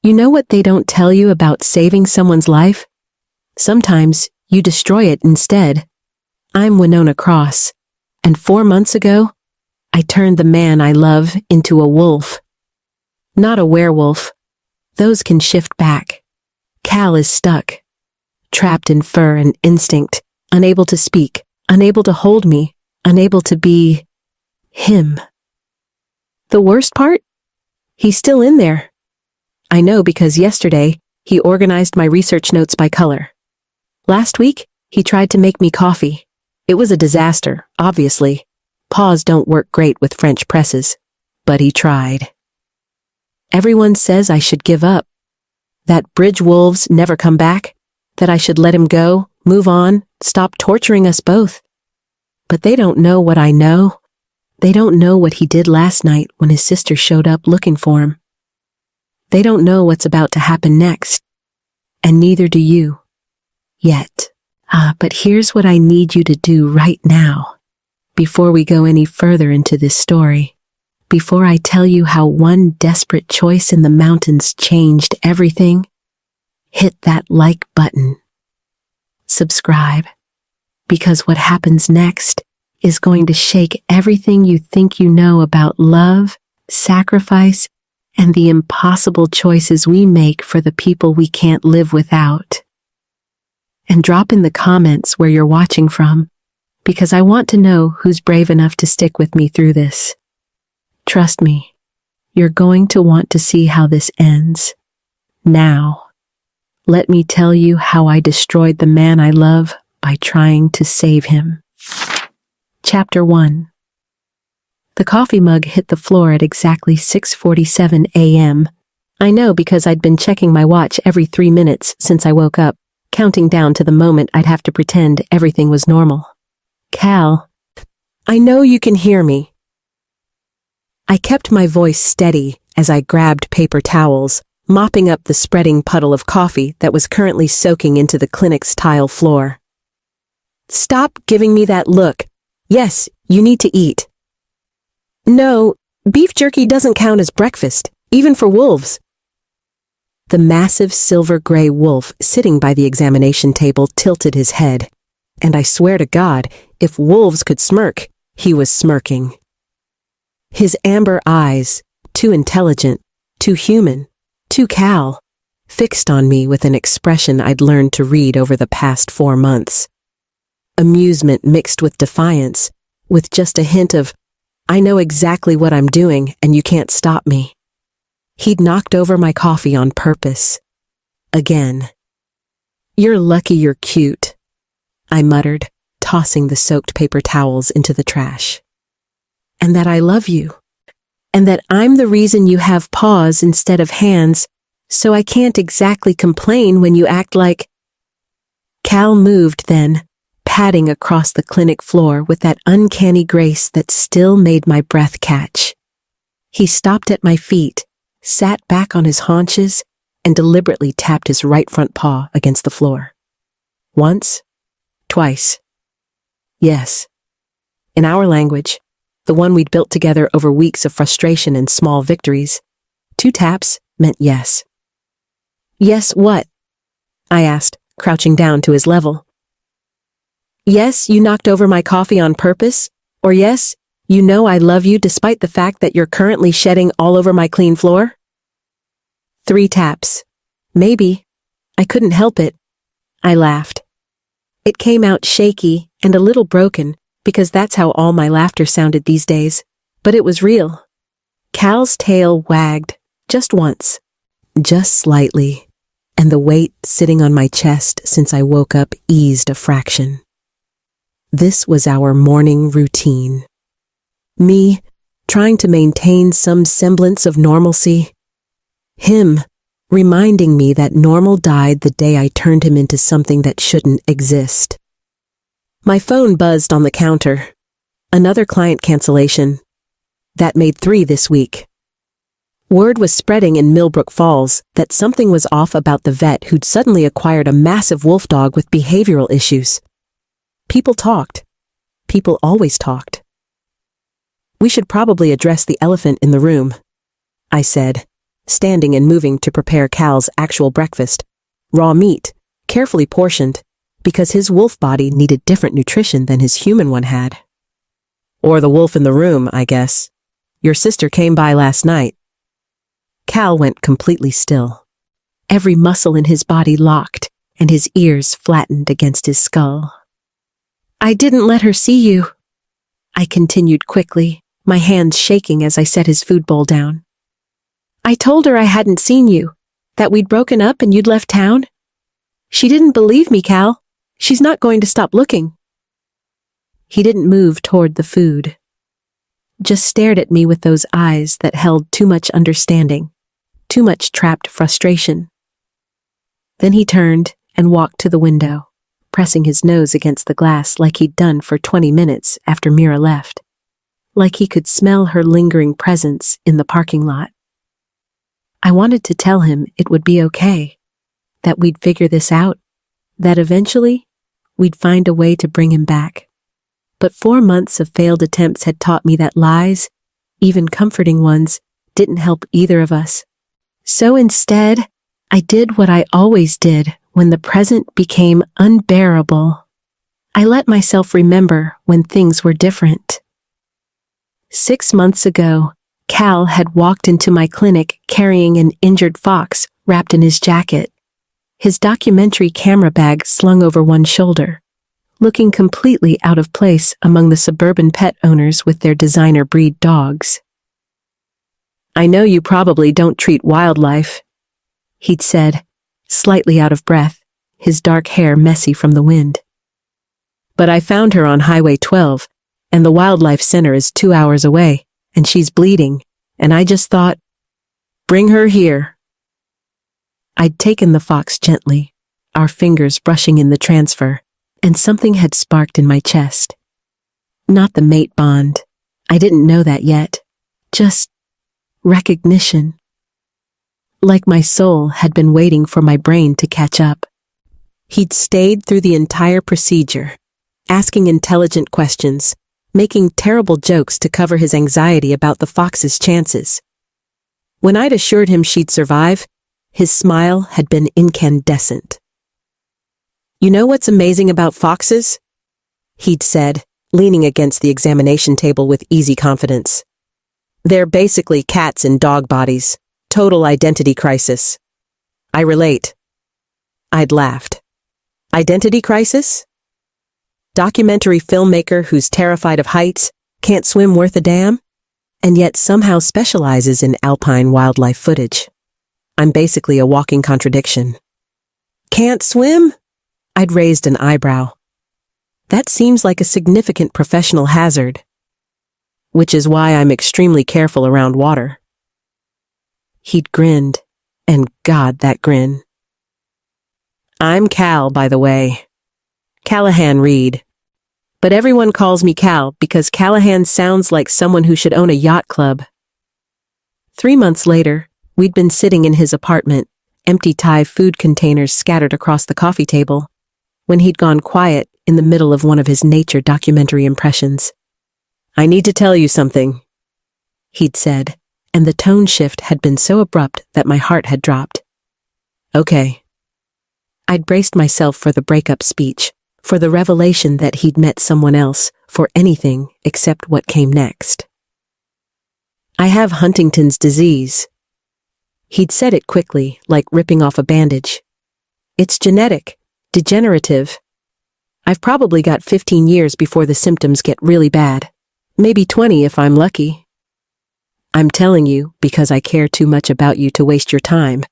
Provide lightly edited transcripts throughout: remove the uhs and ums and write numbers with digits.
You know what they don't tell you about saving someone's life? Sometimes you destroy it instead. I'm Winona Cross, and 4 months ago, I turned the man I love into a wolf. Not a werewolf. Those can shift back. Cal is stuck, trapped in fur and instinct, unable to speak, unable to hold me, unable to be him. The worst part? He's still in there. I know because yesterday, he organized my research notes by color. Last week, he tried to make me coffee. It was a disaster, obviously. Paws don't work great with French presses, but he tried. Everyone says I should give up. That bridge wolves never come back, that I should let him go, move on, stop torturing us both. But they don't know what I know. They don't know what he did last night when his sister showed up looking for him. They don't know what's about to happen next. And neither do you. Yet. But here's what I need you to do right now. Before we go any further into this story. Before I tell you how one desperate choice in the mountains changed everything. Hit that like button. Subscribe. Because what happens next is going to shake everything you think you know about love, sacrifice, and the impossible choices we make for the people we can't live without. And drop in the comments where you're watching from, because I want to know who's brave enough to stick with me through this. Trust me, you're going to want to see how this ends. Now, let me tell you how I destroyed the man I love by trying to save him. Chapter 1. The coffee mug hit the floor at exactly 6:47 a.m. I know because I'd been checking my watch every 3 minutes since I woke up, counting down to the moment I'd have to pretend everything was normal. Cal, I know you can hear me. I kept my voice steady as I grabbed paper towels, mopping up the spreading puddle of coffee that was currently soaking into the clinic's tile floor. Stop giving me that look. Yes, you need to eat. No, beef jerky doesn't count as breakfast, even for wolves. The massive silver-gray wolf sitting by the examination table tilted his head, and I swear to God, if wolves could smirk, he was smirking. His amber eyes, too intelligent, too human, too Cal, fixed on me with an expression I'd learned to read over the past 4 months. Amusement mixed with defiance, with just a hint of, I know exactly what I'm doing and you can't stop me. He'd knocked over my coffee on purpose. Again. You're lucky you're cute, I muttered, tossing the soaked paper towels into the trash. And that I love you. And that I'm the reason you have paws instead of hands, so I can't exactly complain when you act like... Cal moved then, padding across the clinic floor with that uncanny grace that still made my breath catch. He stopped at my feet, sat back on his haunches, and deliberately tapped his right front paw against the floor. Once, twice. Yes. In our language, the one we'd built together over weeks of frustration and small victories, 2 taps meant yes. Yes, what? I asked, crouching down to his level. Yes, you knocked over my coffee on purpose, or yes, you know I love you despite the fact that you're currently shedding all over my clean floor? 3 taps. Maybe. I couldn't help it. I laughed. It came out shaky and a little broken, because that's how all my laughter sounded these days, but it was real. Cal's tail wagged, just once, just slightly, and the weight sitting on my chest since I woke up eased a fraction. This was our morning routine. Me, trying to maintain some semblance of normalcy. Him, reminding me that normal died the day I turned him into something that shouldn't exist. My phone buzzed on the counter. Another client cancellation. That made 3 this week. Word was spreading in Millbrook Falls that something was off about the vet who'd suddenly acquired a massive wolf dog with behavioral issues. People talked. People always talked. We should probably address the elephant in the room, I said, standing and moving to prepare Cal's actual breakfast. Raw meat, carefully portioned, because his wolf body needed different nutrition than his human one had. Or the wolf in the room, I guess. Your sister came by last night. Cal went completely still. Every muscle in his body locked, and his ears flattened against his skull. I didn't let her see you, I continued quickly, my hands shaking as I set his food bowl down. I told her I hadn't seen you, that we'd broken up and you'd left town. She didn't believe me, Cal. She's not going to stop looking. He didn't move toward the food, just stared at me with those eyes that held too much understanding, too much trapped frustration. Then he turned and walked to the window, pressing his nose against the glass like he'd done for 20 minutes after Mira left, like he could smell her lingering presence in the parking lot. I wanted to tell him it would be okay, that we'd figure this out, that eventually we'd find a way to bring him back. But 4 months of failed attempts had taught me that lies, even comforting ones, didn't help either of us. So instead, I did what I always did when the present became unbearable. I let myself remember when things were different. 6 months ago, Cal had walked into my clinic carrying an injured fox wrapped in his jacket, his documentary camera bag slung over one shoulder, looking completely out of place among the suburban pet owners with their designer breed dogs. I know you probably don't treat wildlife, he'd said, slightly out of breath, his dark hair messy from the wind. But I found her on Highway 12, and the wildlife center is 2 hours away, and she's bleeding, and I just thought, bring her here. I'd taken the fox gently, our fingers brushing in the transfer, and something had sparked in my chest. Not the mate bond. I didn't know that yet. Just recognition. Like my soul had been waiting for my brain to catch up. He'd stayed through the entire procedure, asking intelligent questions, making terrible jokes to cover his anxiety about the fox's chances. When I'd assured him she'd survive, his smile had been incandescent. You know what's amazing about foxes? He'd said, leaning against the examination table with easy confidence. They're basically cats in dog bodies. Total identity crisis. I relate. I'd laughed. Identity crisis? Documentary filmmaker who's terrified of heights, can't swim worth a damn, and yet somehow specializes in alpine wildlife footage. I'm basically a walking contradiction. Can't swim? I'd raised an eyebrow. That seems like a significant professional hazard, which is why I'm extremely careful around water. He'd grinned, and God, that grin. I'm Cal, by the way. Callahan Reed. But everyone calls me Cal because Callahan sounds like someone who should own a yacht club. 3 months later, we'd been sitting in his apartment, empty Thai food containers scattered across the coffee table, when he'd gone quiet in the middle of one of his nature documentary impressions. I need to tell you something, he'd said, and the tone shift had been so abrupt that my heart had dropped. Okay. I'd braced myself for the breakup speech, for the revelation that he'd met someone else, for anything except what came next. I have Huntington's disease. He'd said it quickly, like ripping off a bandage. It's genetic, degenerative. I've probably got 15 years before the symptoms get really bad. Maybe 20 if I'm lucky. I'm telling you because I care too much about you to waste your time.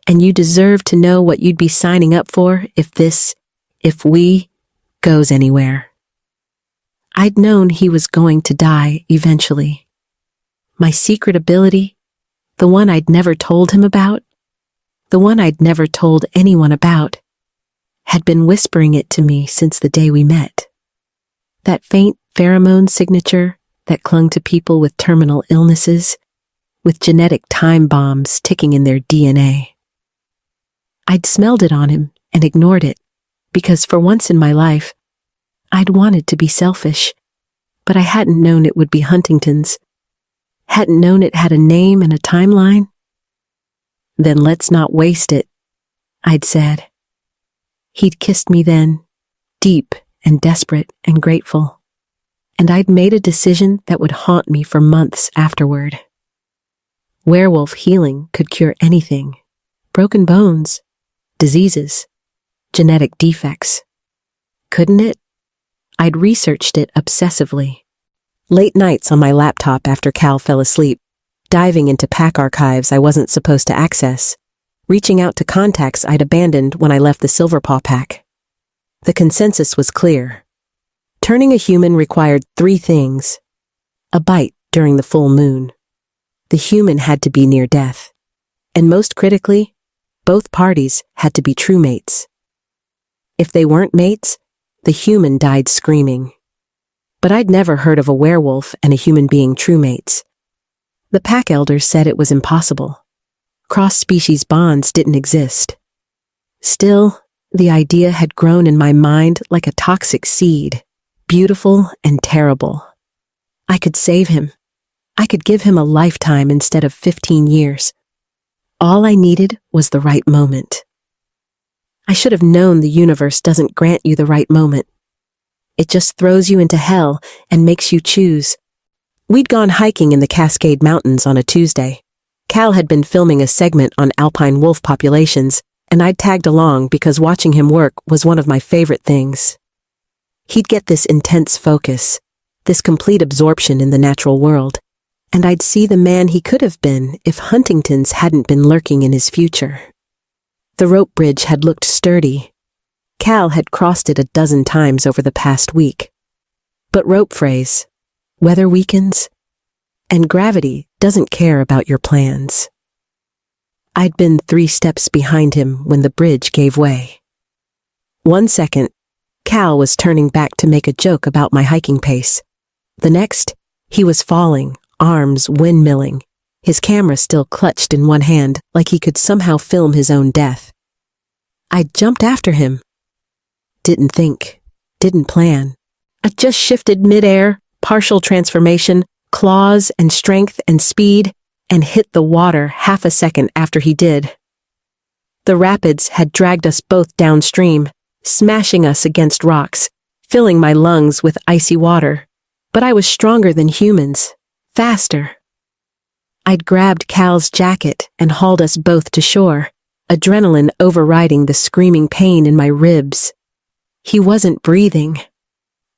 And you deserve to know what you'd be signing up for if we, goes anywhere. I'd known he was going to die eventually. My secret ability, the one I'd never told him about, the one I'd never told anyone about, had been whispering it to me since the day we met. That faint pheromone signature that clung to people with terminal illnesses, with genetic time bombs ticking in their DNA. I'd smelled it on him and ignored it, because for once in my life, I'd wanted to be selfish, but I hadn't known it would be Huntington's, hadn't known it had a name and a timeline. Then let's not waste it, I'd said. He'd kissed me then, deep and desperate and grateful. And I'd made a decision that would haunt me for months afterward. Werewolf healing could cure anything. Broken bones, diseases, genetic defects. Couldn't it? I'd researched it obsessively. Late nights on my laptop after Cal fell asleep, diving into pack archives I wasn't supposed to access, reaching out to contacts I'd abandoned when I left the Silverpaw pack. The consensus was clear. Turning a human required 3 things. A bite during the full moon. The human had to be near death. And most critically, both parties had to be true mates. If they weren't mates, the human died screaming. But I'd never heard of a werewolf and a human being true mates. The pack elders said it was impossible. Cross-species bonds didn't exist. Still, the idea had grown in my mind like a toxic seed, beautiful and terrible. I could save him. I could give him a lifetime instead of 15 years. All I needed was the right moment. I should have known the universe doesn't grant you the right moment. It just throws you into hell and makes you choose. We'd gone hiking in the Cascade Mountains on a Tuesday. Cal had been filming a segment on alpine wolf populations, and I'd tagged along because watching him work was one of my favorite things. He'd get this intense focus, this complete absorption in the natural world, and I'd see the man he could have been if Huntington's hadn't been lurking in his future. The rope bridge had looked sturdy. Cal had crossed it a dozen times over the past week. But rope phrase, weather weakens, and gravity doesn't care about your plans. I'd been 3 steps behind him when the bridge gave way. 1 second, Cal was turning back to make a joke about my hiking pace. The next, he was falling, arms windmilling, his camera still clutched in one hand like he could somehow film his own death. I jumped after him. Didn't think, didn't plan. I just shifted midair, partial transformation, claws and strength and speed, and hit the water half a second after he did. The rapids had dragged us both downstream, smashing us against rocks, filling my lungs with icy water. But I was stronger than humans, faster. I'd grabbed Cal's jacket and hauled us both to shore, adrenaline overriding the screaming pain in my ribs. He wasn't breathing.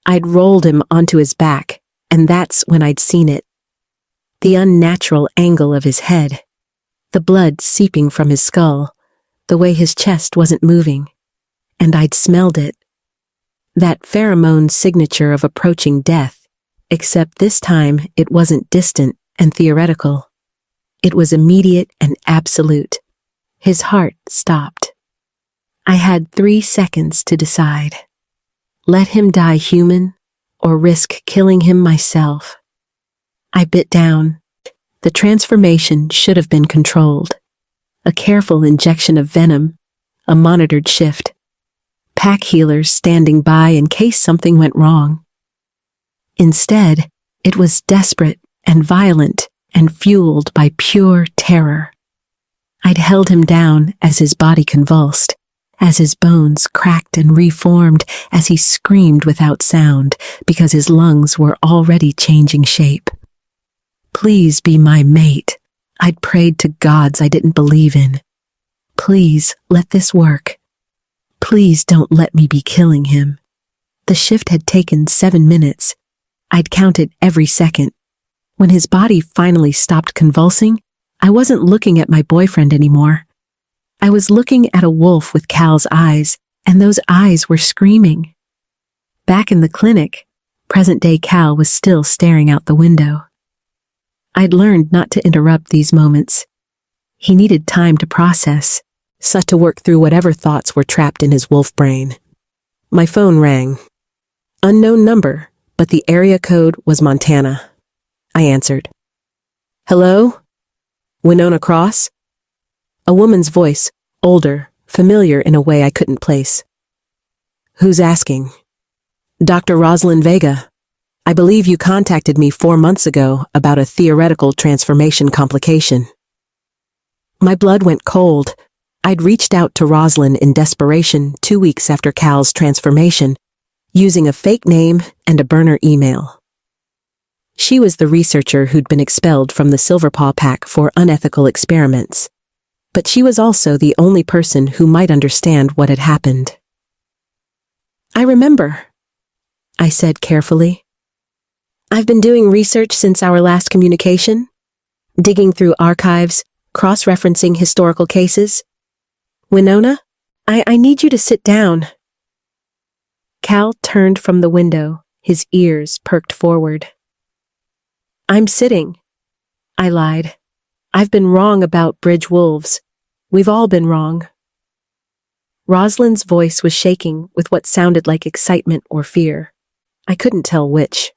I'd rolled him onto his back, and that's when I'd seen it. The unnatural angle of his head, the blood seeping from his skull, the way his chest wasn't moving. And I'd smelled it. That pheromone signature of approaching death, except this time it wasn't distant and theoretical. It was immediate and absolute. His heart stopped. I had 3 seconds to decide. Let him die human, or risk killing him myself. I bit down. The transformation should have been controlled. A careful injection of venom, a monitored shift. Pack healers standing by in case something went wrong. Instead, it was desperate and violent and fueled by pure terror. I'd held him down as his body convulsed, as his bones cracked and reformed, as he screamed without sound because his lungs were already changing shape. Please be my mate. I'd prayed to gods I didn't believe in. Please let this work. Please don't let me be killing him. The shift had taken 7 minutes. I'd counted every second. When his body finally stopped convulsing, I wasn't looking at my boyfriend anymore. I was looking at a wolf with Cal's eyes, and those eyes were screaming. Back in the clinic, present-day Cal was still staring out the window. I'd learned not to interrupt these moments. He needed time to process, sought to work through whatever thoughts were trapped in his wolf brain. My phone rang. Unknown number, but the area code was Montana. I answered. Hello? Winona Cross? A woman's voice, older, familiar in a way I couldn't place. Who's asking? Dr. Rosalind Vega. I believe you contacted me 4 months ago about a theoretical transformation complication. My blood went cold. I'd reached out to Rosalind in desperation 2 weeks after Cal's transformation, using a fake name and a burner email. She was the researcher who'd been expelled from the Silverpaw Pack for unethical experiments. But she was also the only person who might understand what had happened. I remember, I said carefully. I've been doing research since our last communication, digging through archives, cross-referencing historical cases. Winona, I need you to sit down. Cal turned from the window, his ears perked forward. I'm sitting, I lied. I've been wrong about bridge wolves. We've all been wrong. Rosalind's voice was shaking with what sounded like excitement or fear. I couldn't tell which.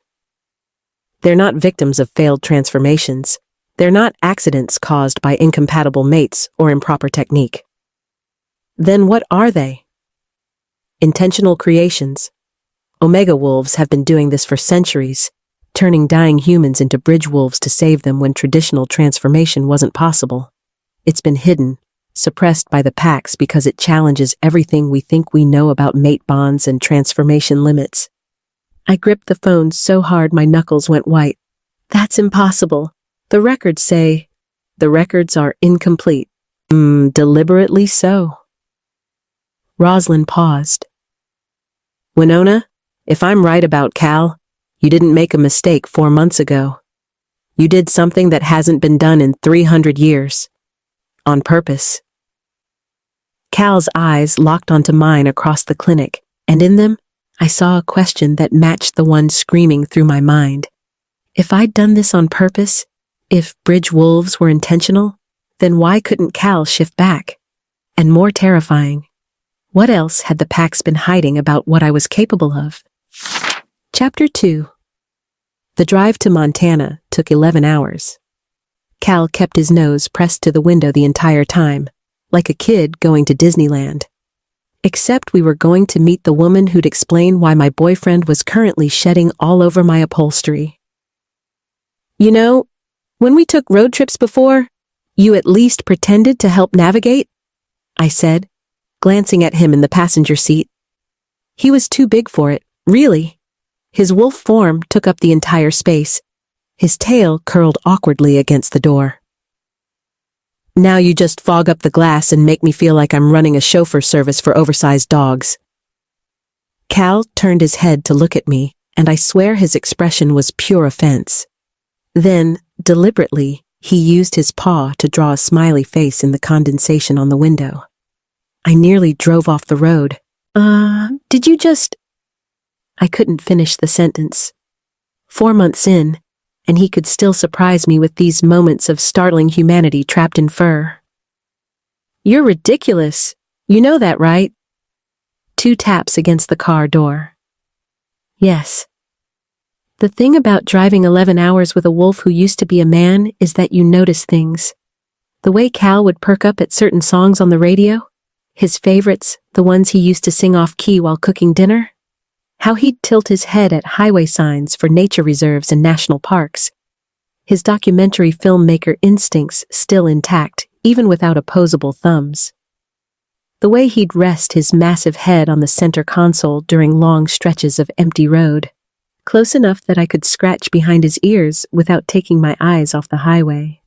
They're not victims of failed transformations. They're not accidents caused by incompatible mates or improper technique. Then what are they? Intentional creations. Omega wolves have been doing this for centuries, turning dying humans into bridge wolves to save them when traditional transformation wasn't possible. It's been hidden, suppressed by the packs because it challenges everything we think we know about mate bonds and transformation limits. I gripped the phone so hard my knuckles went white. That's impossible. The records say... The records are incomplete. Deliberately so. Rosalind paused. Winona, if I'm right about Cal, you didn't make a mistake 4 months ago. You did something that hasn't been done in 300 years. On purpose. Cal's eyes locked onto mine across the clinic, and in them, I saw a question that matched the one screaming through my mind. If I'd done this on purpose, if bridge wolves were intentional, then why couldn't Cal shift back? And more terrifying, what else had the packs been hiding about what I was capable of? Chapter 2. The drive to Montana took 11 hours. Cal kept his nose pressed to the window the entire time, like a kid going to Disneyland. Except we were going to meet the woman who'd explain why my boyfriend was currently shedding all over my upholstery. You know, when we took road trips before, you at least pretended to help navigate, I said, glancing at him in the passenger seat. He was too big for it, really. His wolf form took up the entire space. His tail curled awkwardly against the door. Now you just fog up the glass and make me feel like I'm running a chauffeur service for oversized dogs. Cal turned his head to look at me, and I swear his expression was pure offense. Then, deliberately, he used his paw to draw a smiley face in the condensation on the window. I nearly drove off the road. Did you just... I couldn't finish the sentence. 4 months in, and he could still surprise me with these moments of startling humanity trapped in fur. You're ridiculous. You know that, right? 2 taps against the car door. Yes. The thing about driving 11 hours with a wolf who used to be a man is that you notice things. The way Cal would perk up at certain songs on the radio, his favorites, the ones he used to sing off-key while cooking dinner, how he'd tilt his head at highway signs for nature reserves and national parks. His documentary filmmaker instincts still intact, even without opposable thumbs. The way he'd rest his massive head on the center console during long stretches of empty road, close enough that I could scratch behind his ears without taking my eyes off the highway.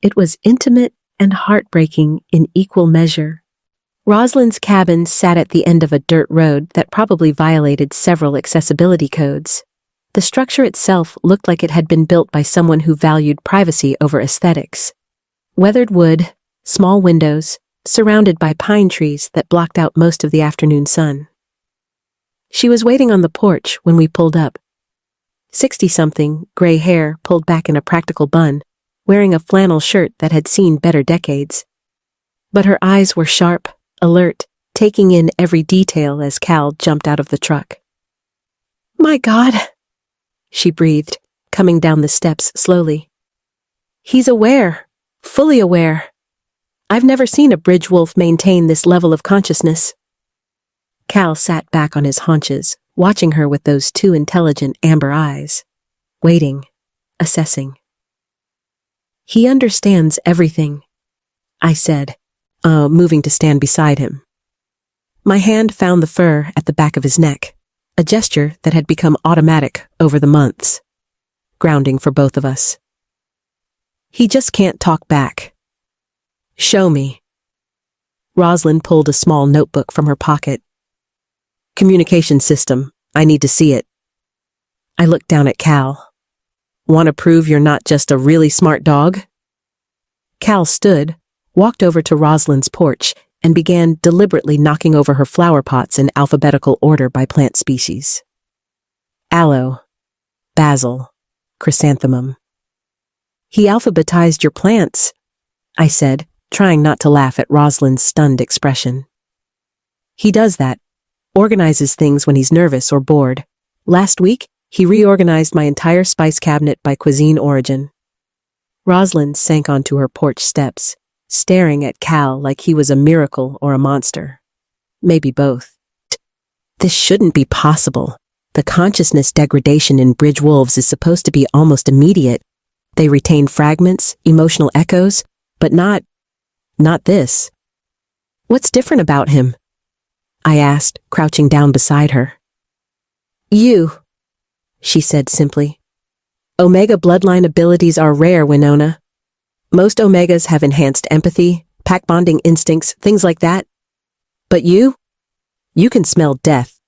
It was intimate and heartbreaking in equal measure. Rosalind's cabin sat at the end of a dirt road that probably violated several accessibility codes. The structure itself looked like it had been built by someone who valued privacy over aesthetics. Weathered wood, small windows, surrounded by pine trees that blocked out most of the afternoon sun. She was waiting on the porch when we pulled up. 60-something, gray hair pulled back in a practical bun, wearing a flannel shirt that had seen better decades. But her eyes were sharp, alert, taking in every detail as Cal jumped out of the truck. My God, she breathed, coming down the steps slowly. He's aware, fully aware. I've never seen a bridge wolf maintain this level of consciousness. Cal sat back on his haunches, watching her with those 2 intelligent amber eyes. Waiting, assessing. He understands everything. I said, moving to stand beside him. My hand found the fur at the back of his neck, a gesture that had become automatic over the months, grounding for both of us. He just can't talk back. Show me. Rosalind pulled a small notebook from her pocket. Communication system. I need to see it. I looked down at Cal. Want to prove you're not just a really smart dog? Cal stood, walked over to Rosalind's porch, and began deliberately knocking over her flower pots in alphabetical order by plant species. Aloe, basil, chrysanthemum. He alphabetized your plants, I said, trying not to laugh at Rosalind's stunned expression. He does that, organizes things when he's nervous or bored. Last week, he reorganized my entire spice cabinet by cuisine origin. Rosalind sank onto her porch steps, staring at Cal like he was a miracle or a monster. Maybe both. This shouldn't be possible. The consciousness degradation in bridge wolves is supposed to be almost immediate. They retain fragments, emotional echoes, but not this. What's different about him? I asked, crouching down beside her. You, she said simply. Omega bloodline abilities are rare, Winona. Most Omegas have enhanced empathy, pack bonding instincts, things like that. But you can smell death.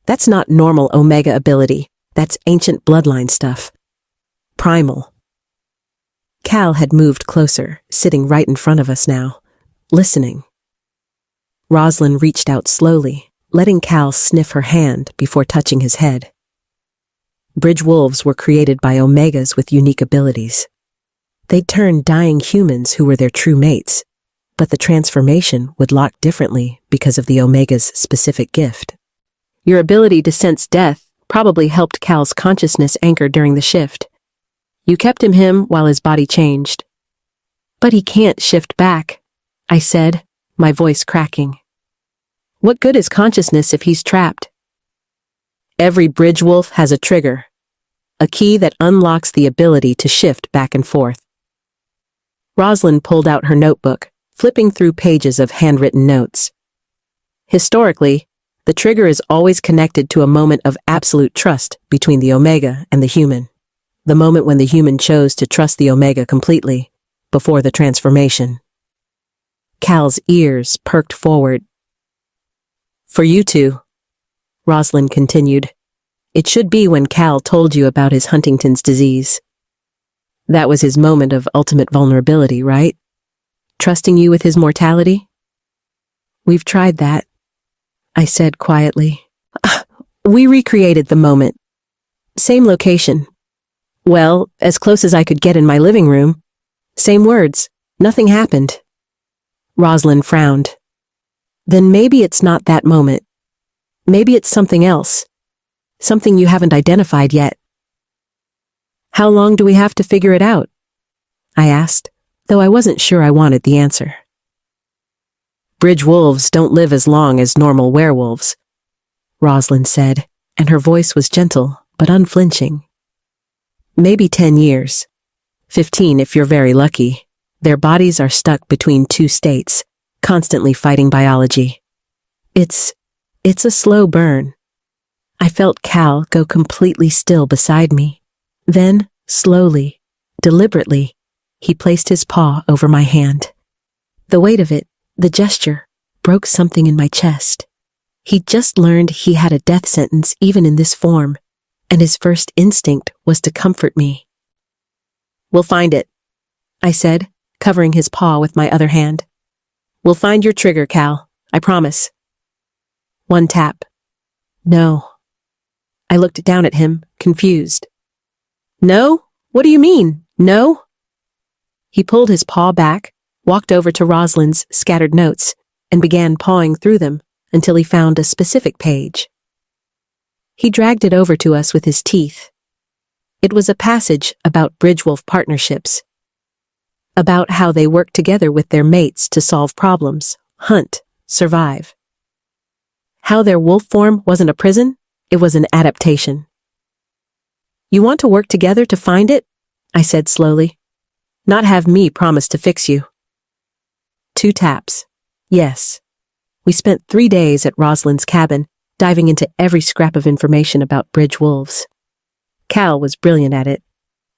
That's not normal Omega ability. That's ancient bloodline stuff. Primal. Cal had moved closer, sitting right in front of us now, listening. Rosalind reached out slowly, letting Cal sniff her hand before touching his head. Bridge wolves were created by Omegas with unique abilities. They'd turn dying humans who were their true mates, but the transformation would lock differently because of the Omega's specific gift. Your ability to sense death probably helped Cal's consciousness anchor during the shift. You kept him while his body changed. But he can't shift back, I said, my voice cracking. What good is consciousness if he's trapped? Every bridge wolf has a trigger, a key that unlocks the ability to shift back and forth. Rosalind pulled out her notebook, flipping through pages of handwritten notes. Historically, the trigger is always connected to a moment of absolute trust between the Omega and the human. The moment when the human chose to trust the Omega completely, before the transformation. Cal's ears perked forward. For you two, Rosalind continued, it should be when Cal told you about his Huntington's disease. That was his moment of ultimate vulnerability, right? Trusting you with his mortality? We've tried that, I said quietly. We recreated the moment. Same location. Well, as close as I could get in my living room. Same words. Nothing happened. Rosalind frowned. Then maybe it's not that moment. Maybe it's something else. Something you haven't identified yet. How long do we have to figure it out? I asked, though I wasn't sure I wanted the answer. Bridge wolves don't live as long as normal werewolves, Rosalind said, and her voice was gentle but unflinching. Maybe 10 years. 15 if you're very lucky. Their bodies are stuck between two states, constantly fighting biology. It's a slow burn. I felt Cal go completely still beside me. Then, slowly, deliberately, he placed his paw over my hand. The weight of it, the gesture, broke something in my chest. He'd just learned he had a death sentence even in this form, and his first instinct was to comfort me. We'll find it, I said, covering his paw with my other hand. We'll find your trigger, Cal, I promise. One tap. No. I looked down at him, confused. No? What do you mean, no? He pulled his paw back, walked over to Rosalind's scattered notes, and began pawing through them until he found a specific page. He dragged it over to us with his teeth. It was a passage about bridgewolf partnerships, about how they work together with their mates to solve problems, hunt, survive. How their wolf form wasn't a prison, it was an adaptation. You want to work together to find it? I said slowly. Not have me promise to fix you. 2 taps. Yes. We spent 3 days at Rosalind's cabin, diving into every scrap of information about bridge wolves. Cal was brilliant at it.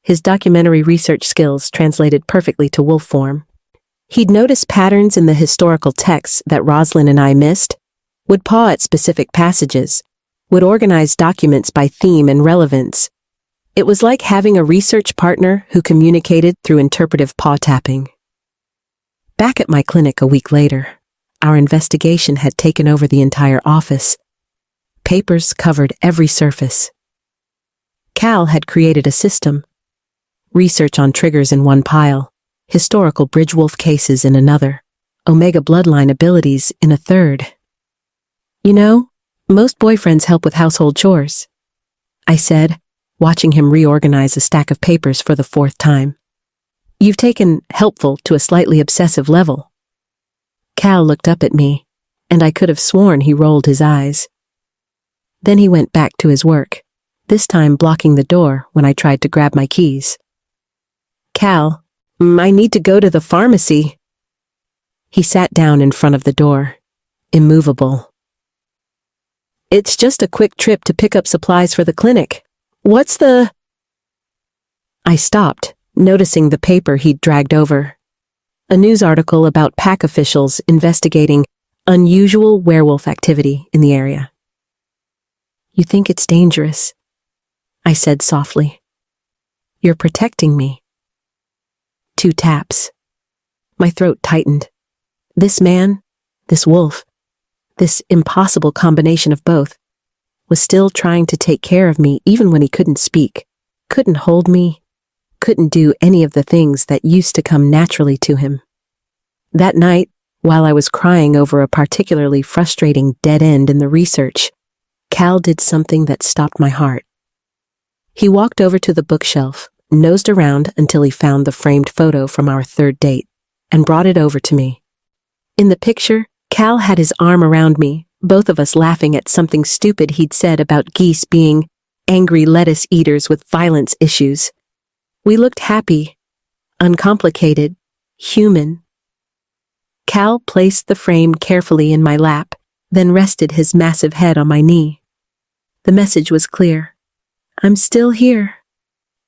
His documentary research skills translated perfectly to wolf form. He'd noticed patterns in the historical texts that Rosalind and I missed, would paw at specific passages, would organize documents by theme and relevance. It was like having a research partner who communicated through interpretive paw tapping. Back at my clinic a week later, our investigation had taken over the entire office. Papers covered every surface. Cal had created a system. Research on triggers in one pile, historical bridge wolf cases in another, Omega bloodline abilities in a third. You know, most boyfriends help with household chores, I said, watching him reorganize a stack of papers for the 4th time. You've taken helpful to a slightly obsessive level. Cal looked up at me, and I could have sworn he rolled his eyes. Then he went back to his work, this time blocking the door when I tried to grab my keys. Cal, I need to go to the pharmacy. He sat down in front of the door, immovable. It's just a quick trip to pick up supplies for the clinic. What's the... I stopped, noticing the paper he'd dragged over. A news article about pack officials investigating unusual werewolf activity in the area. You think it's dangerous? I said softly. You're protecting me. 2 taps. My throat tightened. This man, this wolf, this impossible combination of both, was still trying to take care of me even when he couldn't speak, couldn't hold me, couldn't do any of the things that used to come naturally to him. That night, while I was crying over a particularly frustrating dead end in the research, Cal did something that stopped my heart. He walked over to the bookshelf, nosed around until he found the framed photo from our 3rd date, and brought it over to me. In the picture, Cal had his arm around me, both of us laughing at something stupid he'd said about geese being angry lettuce eaters with violence issues. We looked happy, uncomplicated, human. Cal placed the frame carefully in my lap, then rested his massive head on my knee. The message was clear. I'm still here.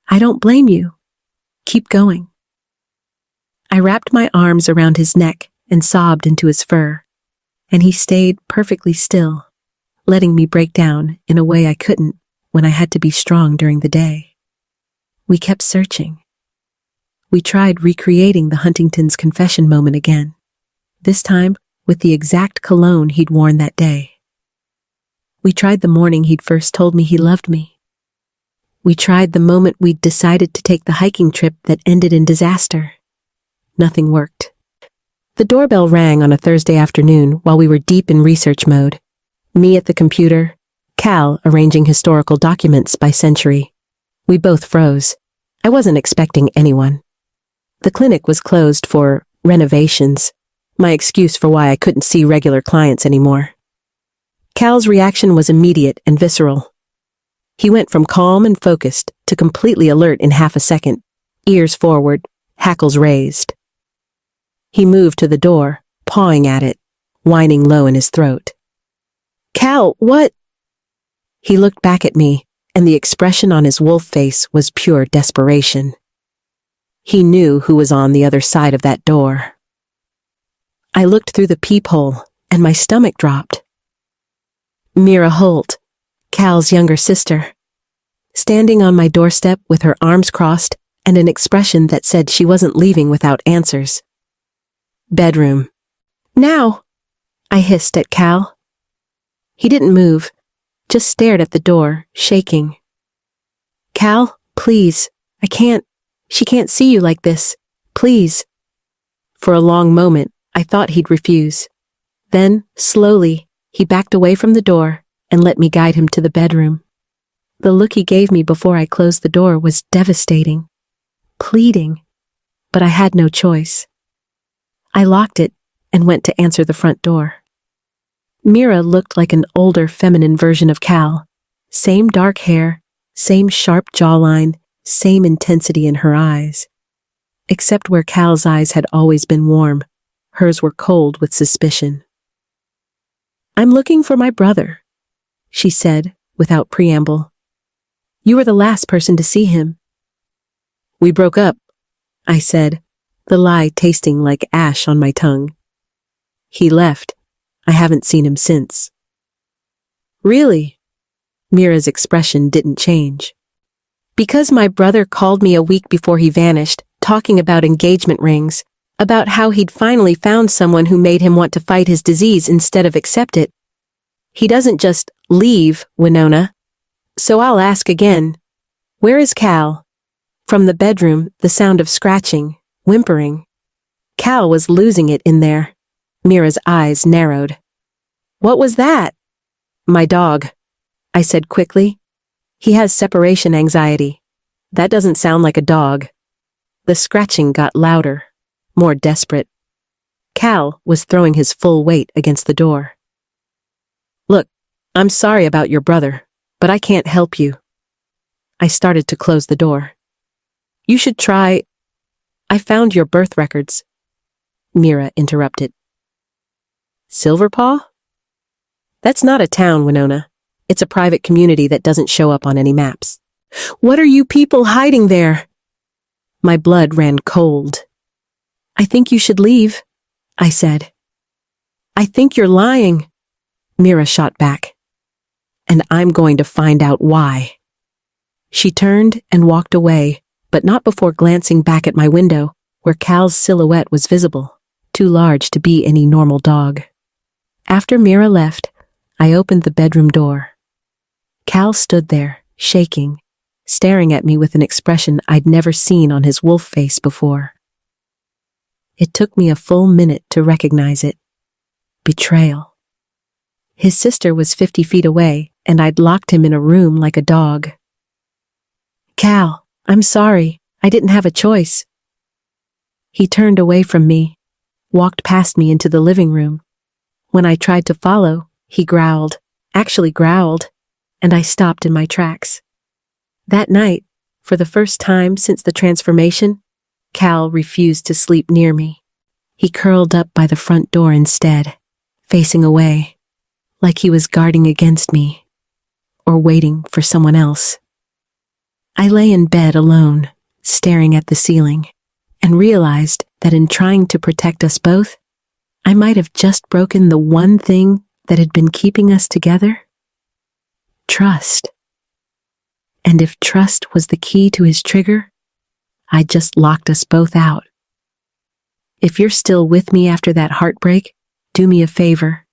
I don't blame you. Keep going. I wrapped my arms around his neck and sobbed into his fur, and he stayed perfectly still, letting me break down in a way I couldn't when I had to be strong during the day. We kept searching. We tried recreating the Huntington's confession moment again, this time with the exact cologne he'd worn that day. We tried the morning he'd first told me he loved me. We tried the moment we'd decided to take the hiking trip that ended in disaster. Nothing worked. The doorbell rang on a Thursday afternoon while we were deep in research mode. Me at the computer, Cal arranging historical documents by century. We both froze. I wasn't expecting anyone. The clinic was closed for renovations, my excuse for why I couldn't see regular clients anymore. Cal's reaction was immediate and visceral. He went from calm and focused to completely alert in half a second, ears forward, hackles raised. He moved to the door, pawing at it, whining low in his throat. Cal, what? He looked back at me, and the expression on his wolf face was pure desperation. He knew who was on the other side of that door. I looked through the peephole, and my stomach dropped. Mira Holt, Cal's younger sister, standing on my doorstep with her arms crossed and an expression that said she wasn't leaving without answers. Bedroom. Now, I hissed at Cal. He didn't move, just stared at the door, shaking. Cal, please, she can't see you like this, please. For a long moment, I thought he'd refuse. Then, slowly, he backed away from the door and let me guide him to the bedroom. The look he gave me before I closed the door was devastating, pleading, but I had no choice. I locked it and went to answer the front door. Mira looked like an older feminine version of Cal. Same dark hair, same sharp jawline, same intensity in her eyes. Except where Cal's eyes had always been warm, Hers were cold with suspicion. "I'm looking for my brother," she said, without preamble. "You were the last person to see him." "We broke up," I said, the lie tasting like ash on my tongue. "He left. I haven't seen him since." "Really?" Mira's expression didn't change. "Because my brother called me a week before he vanished, talking about engagement rings, about how he'd finally found someone who made him want to fight his disease instead of accept it. He doesn't just leave, Winona. So I'll ask again. Where is Cal?" From the bedroom, the sound of scratching, whimpering. Cal was losing it in there. Mira's eyes narrowed. "What was that?" "My dog," I said quickly. "He has separation anxiety. That doesn't sound like a dog." The scratching got louder, more desperate. Cal was throwing his full weight against the door. "Look, I'm sorry about your brother, but I can't help you." I started to close the door. "You should try—" "I found your birth records," Mira interrupted. "Silverpaw? That's not a town, Winona. It's a private community that doesn't show up on any maps." "What are you people hiding there?" My blood ran cold. "I think you should leave," I said. "I think you're lying," Mira shot back. "And I'm going to find out why." She turned and walked away, but not before glancing back at my window, where Cal's silhouette was visible, too large to be any normal dog. After Mira left, I opened the bedroom door. Cal stood there, shaking, staring at me with an expression I'd never seen on his wolf face before. It took me a full minute to recognize it. Betrayal. His sister was 50 feet away, and I'd locked him in a room like a dog. "Cal, I'm sorry. I didn't have a choice." He turned away from me, walked past me into the living room. When I tried to follow, he growled, and I stopped in my tracks. That night, for the first time since the transformation, Cal refused to sleep near me. He curled up by the front door instead, facing away, like he was guarding against me, or waiting for someone else. I lay in bed alone, staring at the ceiling, and realized that in trying to protect us both, I might have just broken the one thing that had been keeping us together. Trust. And if trust was the key to his trigger, I just locked us both out. If you're still with me after that heartbreak, do me a favor.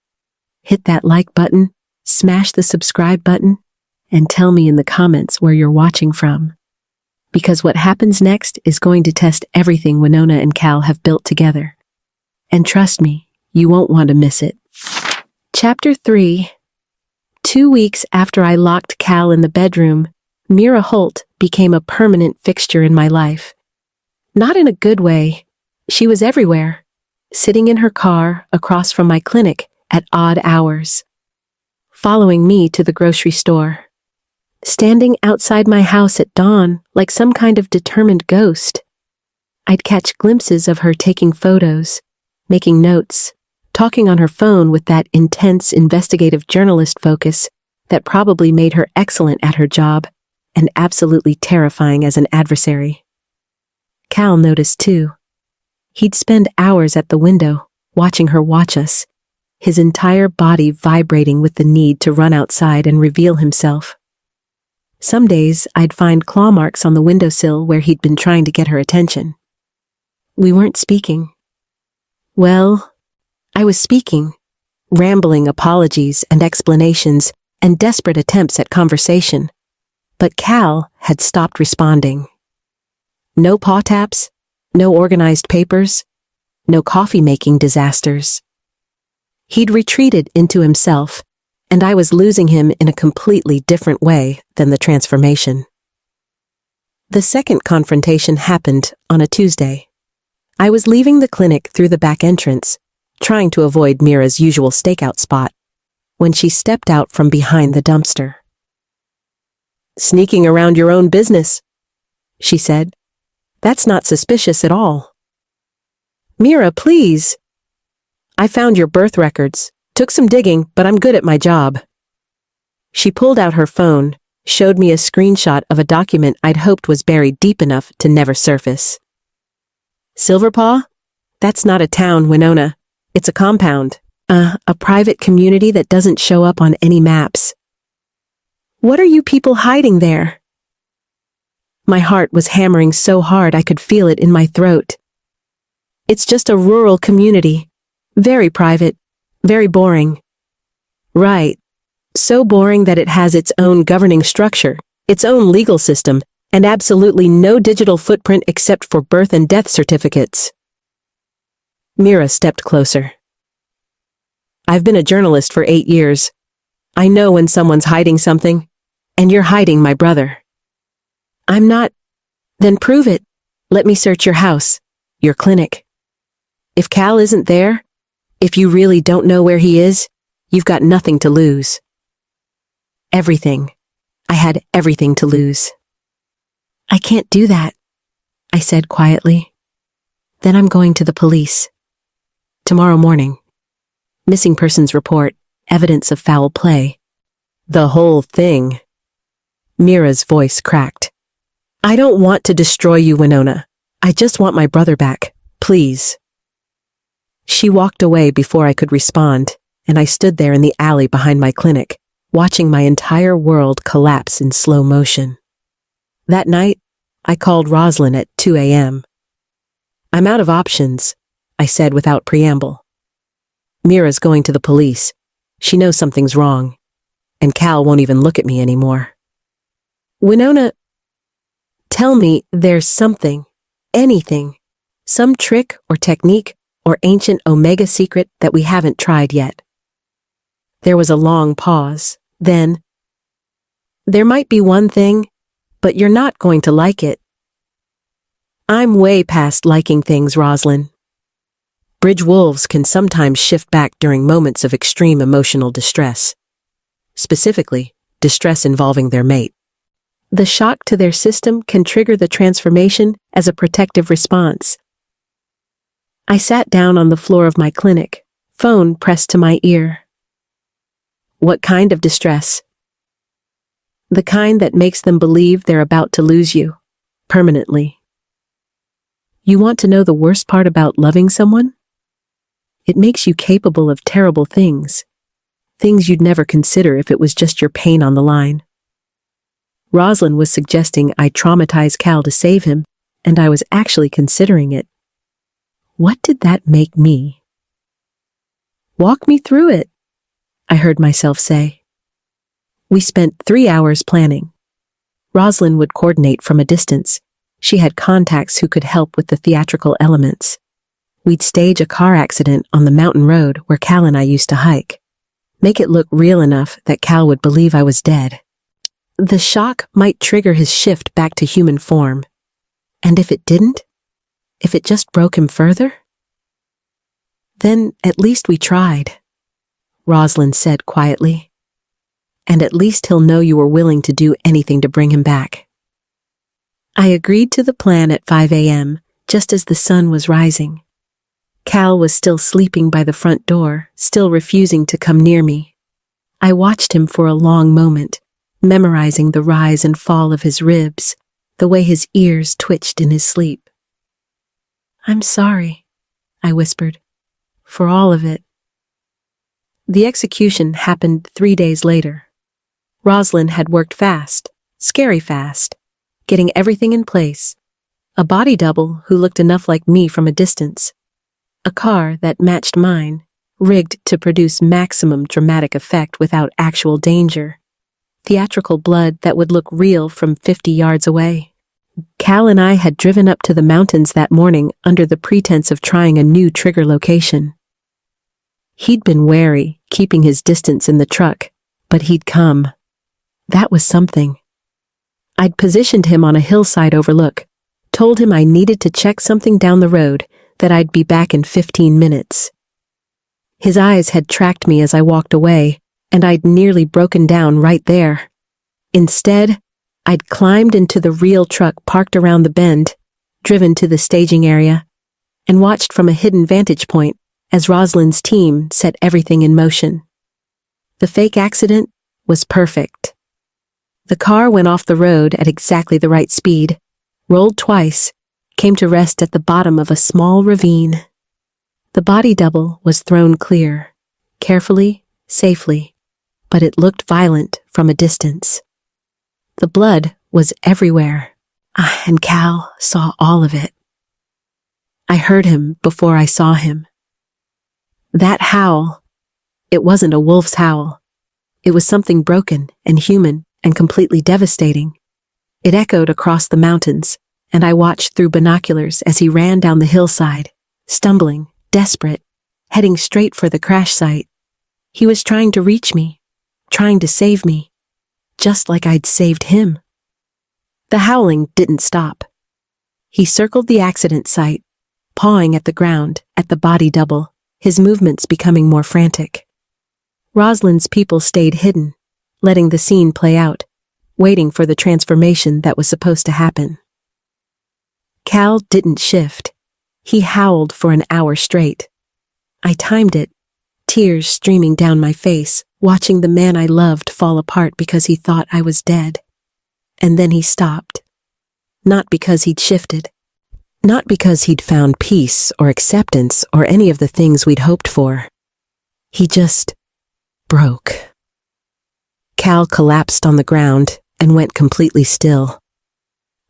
Hit that like button, smash the subscribe button, and tell me in the comments where you're watching from. Because what happens next is going to test everything Winona and Cal have built together. And trust me, you won't want to miss it. Chapter 3. 2 weeks after I locked Cal in the bedroom, Mira Holt became a permanent fixture in my life. Not in a good way. She was everywhere, sitting in her car across from my clinic at odd hours, following me to the grocery store, standing outside my house at dawn like some kind of determined ghost. I'd catch glimpses of her taking photos, making notes, talking on her phone with that intense investigative journalist focus that probably made her excellent at her job and absolutely terrifying as an adversary. Cal noticed too. He'd spend hours at the window, watching her watch us, his entire body vibrating with the need to run outside and reveal himself. Some days, I'd find claw marks on the windowsill where he'd been trying to get her attention. We weren't speaking. Well, I was speaking, rambling apologies and explanations and desperate attempts at conversation. But Cal had stopped responding. No paw taps, no organized papers, no coffee-making disasters. He'd retreated into himself, and I was losing him in a completely different way than the transformation. The second confrontation happened on a Tuesday. I was leaving the clinic through the back entrance, trying to avoid Mira's usual stakeout spot, when she stepped out from behind the dumpster. "Sneaking around your own business," she said. "That's not suspicious at all." "Mira, please," I found your birth records. Took some digging, but I'm good at my job. She pulled out her phone, showed me a screenshot of a document I'd hoped was buried deep enough to never surface. Silverpaw? That's not a town, Winona. It's a compound. A private community that doesn't show up on any maps. What are you people hiding there? My heart was hammering so hard I could feel it in my throat. It's just a rural community. Very private. Very boring. Right. So boring that it has its own governing structure, its own legal system, and absolutely no digital footprint except for birth and death certificates. Mira stepped closer. I've been a journalist for 8 years. I know when someone's hiding something, and you're hiding my brother. I'm not. Then prove it. Let me search your house, your clinic. If Cal isn't there, if you really don't know where he is, you've got nothing to lose. Everything. I had everything to lose. I can't do that, I said quietly. Then I'm going to the police. Tomorrow morning. Missing persons report, evidence of foul play. The whole thing. Mira's voice cracked. I don't want to destroy you, Winona. I just want my brother back, please. She walked away before I could respond, and I stood there in the alley behind my clinic, watching my entire world collapse in slow motion. That night, I called Roslyn at 2 a.m. I'm out of options, I said without preamble. Mira's going to the police. She knows something's wrong. And Cal won't even look at me anymore. Winona, tell me there's something, anything, some trick or technique or ancient Omega secret that we haven't tried yet. There was a long pause. Then, there might be one thing, but you're not going to like it. I'm way past liking things, Roslyn. Bridge wolves can sometimes shift back during moments of extreme emotional distress. Specifically, distress involving their mate. The shock to their system can trigger the transformation as a protective response. I sat down on the floor of my clinic, phone pressed to my ear. What kind of distress? The kind that makes them believe they're about to lose you, permanently. You want to know the worst part about loving someone? It makes you capable of terrible things. Things you'd never consider if it was just your pain on the line. Roslyn was suggesting I traumatize Cal to save him, and I was actually considering it. What did that make me? Walk me through it, I heard myself say. We spent 3 hours planning. Roslyn would coordinate from a distance. She had contacts who could help with the theatrical elements. We'd stage a car accident on the mountain road where Cal and I used to hike. Make it look real enough that Cal would believe I was dead. The shock might trigger his shift back to human form. And if it didn't? If it just broke him further? Then at least we tried, Roslyn said quietly. And at least he'll know you were willing to do anything to bring him back. I agreed to the plan at 5 a.m., just as the sun was rising. Cal was still sleeping by the front door, still refusing to come near me. I watched him for a long moment, memorizing the rise and fall of his ribs, the way his ears twitched in his sleep. I'm sorry, I whispered, for all of it. The execution happened 3 days later. Roslyn had worked fast, scary fast, getting everything in place. A body double who looked enough like me from a distance. A car that matched mine, rigged to produce maximum dramatic effect without actual danger. Theatrical blood that would look real from 50 yards away. Cal and I had driven up to the mountains that morning under the pretense of trying a new trigger location. He'd been wary, keeping his distance in the truck, but he'd come. That was something. I'd positioned him on a hillside overlook, told him I needed to check something down the road, that I'd be back in 15 minutes. His eyes had tracked me as I walked away, and I'd nearly broken down right there. Instead, I'd climbed into the real truck parked around the bend, driven to the staging area, and watched from a hidden vantage point as Rosalind's team set everything in motion. The fake accident was perfect. The car went off the road at exactly the right speed, rolled twice, came to rest at the bottom of a small ravine. The body double was thrown clear, carefully, safely, but it looked violent from a distance. The blood was everywhere, and Cal saw all of it. I heard him before I saw him. That howl, it wasn't a wolf's howl. It was something broken and human and completely devastating. It echoed across the mountains, and I watched through binoculars as he ran down the hillside, stumbling, desperate, heading straight for the crash site. He was trying to reach me, trying to save me, just like I'd saved him. The howling didn't stop. He circled the accident site, pawing at the ground, at the body double, his movements becoming more frantic. Rosalind's people stayed hidden, letting the scene play out, waiting for the transformation that was supposed to happen. Cal didn't shift. He howled for an hour straight. I timed it, tears streaming down my face, watching the man I loved fall apart because he thought I was dead. And then he stopped. Not because he'd shifted. Not because he'd found peace or acceptance or any of the things we'd hoped for. He just broke. Cal collapsed on the ground and went completely still.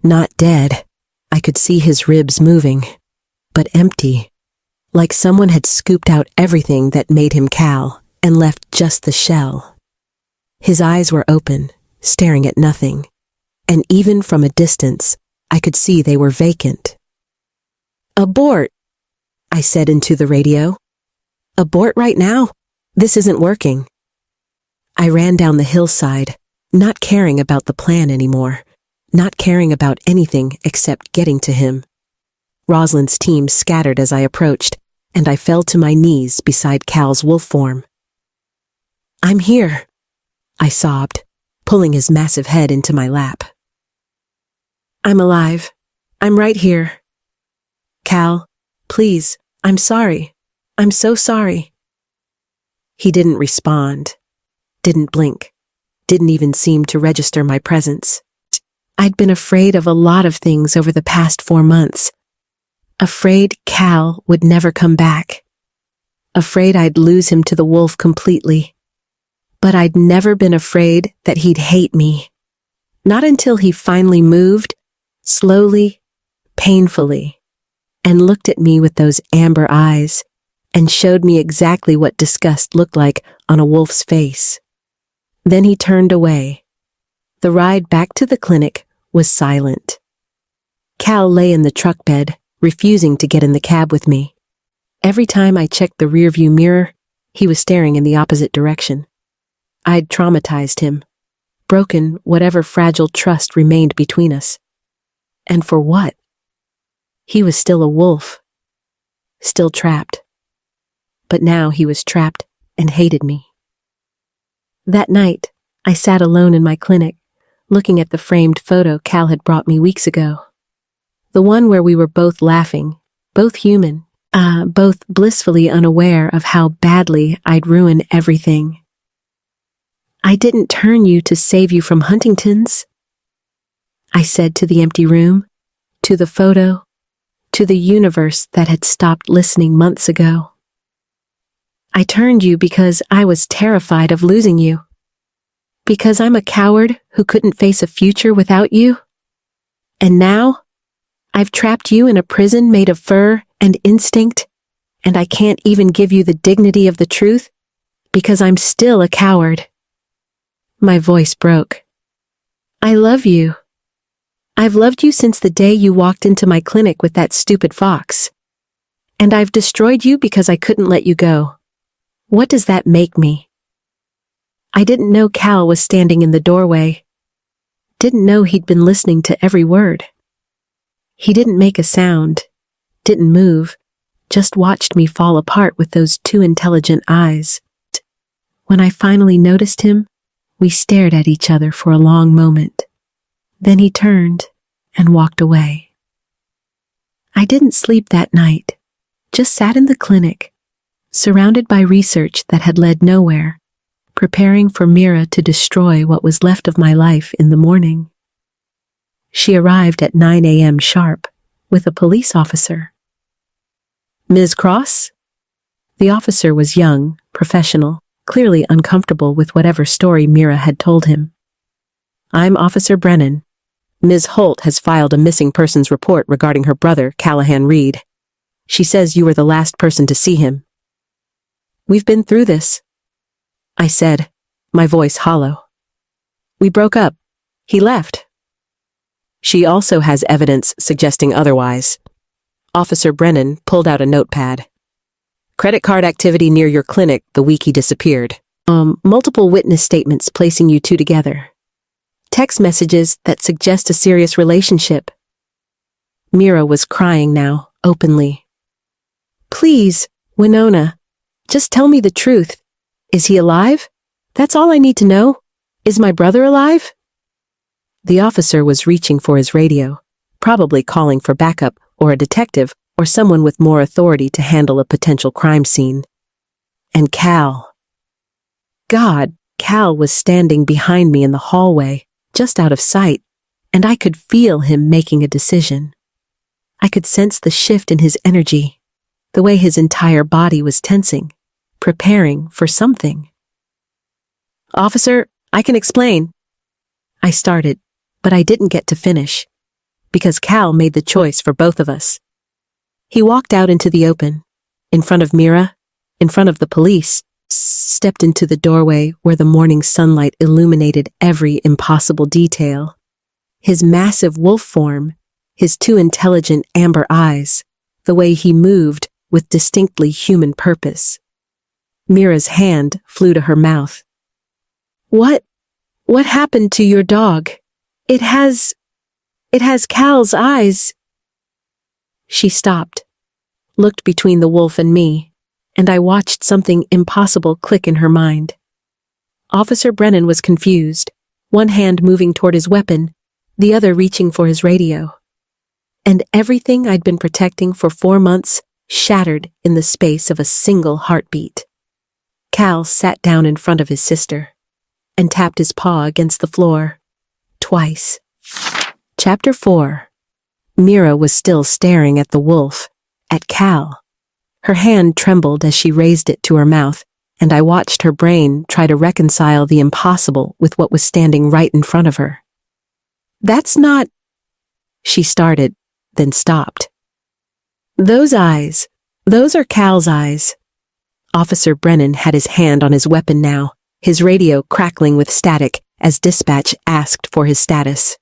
Not dead. I could see his ribs moving, but empty, like someone had scooped out everything that made him Cal and left just the shell. His eyes were open, staring at nothing, and even from a distance, I could see they were vacant. "Abort," I said into the radio. "Abort right now. This isn't working." I ran down the hillside, not caring about the plan anymore, not caring about anything except getting to him. Rosalind's team scattered as I approached, and I fell to my knees beside Cal's wolf form. "I'm here," I sobbed, pulling his massive head into my lap. "I'm alive. I'm right here. Cal, please, I'm sorry. I'm so sorry." He didn't respond, didn't blink, didn't even seem to register my presence. I'd been afraid of a lot of things over the past 4 months. Afraid Cal would never come back. Afraid I'd lose him to the wolf completely. But I'd never been afraid that he'd hate me. Not until he finally moved, slowly, painfully, and looked at me with those amber eyes and showed me exactly what disgust looked like on a wolf's face. Then he turned away. The ride back to the clinic was silent. Cal lay in the truck bed, refusing to get in the cab with me. Every time I checked the rearview mirror, he was staring in the opposite direction. I'd traumatized him, broken whatever fragile trust remained between us. And for what? He was still a wolf, still trapped. But now he was trapped and hated me. That night, I sat alone in my clinic, looking at the framed photo Cal had brought me weeks ago. The one where we were both laughing, both human, both blissfully unaware of how badly I'd ruin everything. "I didn't turn you to save you from Huntington's," I said to the empty room, to the photo, to the universe that had stopped listening months ago. "I turned you because I was terrified of losing you. Because I'm a coward who couldn't face a future without you. And now, I've trapped you in a prison made of fur and instinct, and I can't even give you the dignity of the truth because I'm still a coward." My voice broke. "I love you. I've loved you since the day you walked into my clinic with that stupid fox. And I've destroyed you because I couldn't let you go. What does that make me?" I didn't know Cal was standing in the doorway. Didn't know he'd been listening to every word. He didn't make a sound, didn't move, just watched me fall apart with those 2 intelligent eyes. When I finally noticed him, we stared at each other for a long moment. Then he turned and walked away. I didn't sleep that night, just sat in the clinic, surrounded by research that had led nowhere, preparing for Mira to destroy what was left of my life in the morning. She arrived at 9 a.m. sharp, with a police officer. "Ms. Cross?" The officer was young, professional, clearly uncomfortable with whatever story Mira had told him. "I'm Officer Brennan. Ms. Holt has filed a missing persons report regarding her brother, Callahan Reed. She says you were the last person to see him." "We've been through this," I said, my voice hollow. "We broke up. He left." "She also has evidence suggesting otherwise." Officer Brennan pulled out a notepad. "Credit card activity near your clinic the week he disappeared. Multiple witness statements placing you two together. Text messages that suggest a serious relationship." Mira was crying now, openly. "Please, Winona, just tell me the truth. Is he alive? That's all I need to know. Is my brother alive?" The officer was reaching for his radio, probably calling for backup or a detective or someone with more authority to handle a potential crime scene. And Cal. God, Cal was standing behind me in the hallway, just out of sight, and I could feel him making a decision. I could sense the shift in his energy, the way his entire body was tensing, preparing for something. "Officer, I can explain." I started, but I didn't get to finish, because Cal made the choice for both of us. He walked out into the open, in front of Mira, in front of the police, stepped into the doorway where the morning sunlight illuminated every impossible detail. His massive wolf form, his two intelligent amber eyes, the way he moved with distinctly human purpose. Mira's hand flew to her mouth. What happened to your dog? It has Cal's eyes." She stopped, looked between the wolf and me, and I watched something impossible click in her mind. Officer Brennan was confused, one hand moving toward his weapon, the other reaching for his radio. And everything I'd been protecting for 4 months shattered in the space of a single heartbeat. Cal sat down in front of his sister and tapped his paw against the floor, twice. Chapter 4. Mira was still staring at the wolf, at Cal. Her hand trembled as she raised it to her mouth, and I watched her brain try to reconcile the impossible with what was standing right in front of her. "That's not—" she started, then stopped. "Those eyes, those are Cal's eyes." Officer Brennan had his hand on his weapon now, his radio crackling with static as dispatch asked for his status.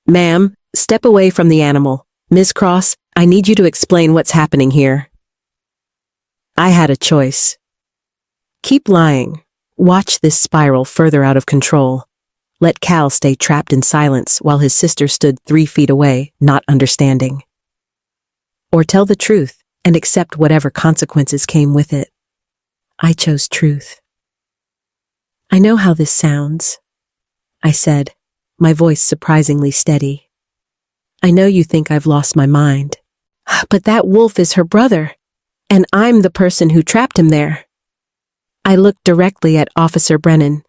"Ma'am, step away from the animal. Ms. Cross, I need you to explain what's happening here." I had a choice. Keep lying. Watch this spiral further out of control. Let Cal stay trapped in silence while his sister stood 3 feet away, not understanding. Or tell the truth and accept whatever consequences came with it. I chose truth. "I know how this sounds," I said, my voice surprisingly steady. "I know you think I've lost my mind. But that wolf is her brother, and I'm the person who trapped him there." I looked directly at Officer Brennan.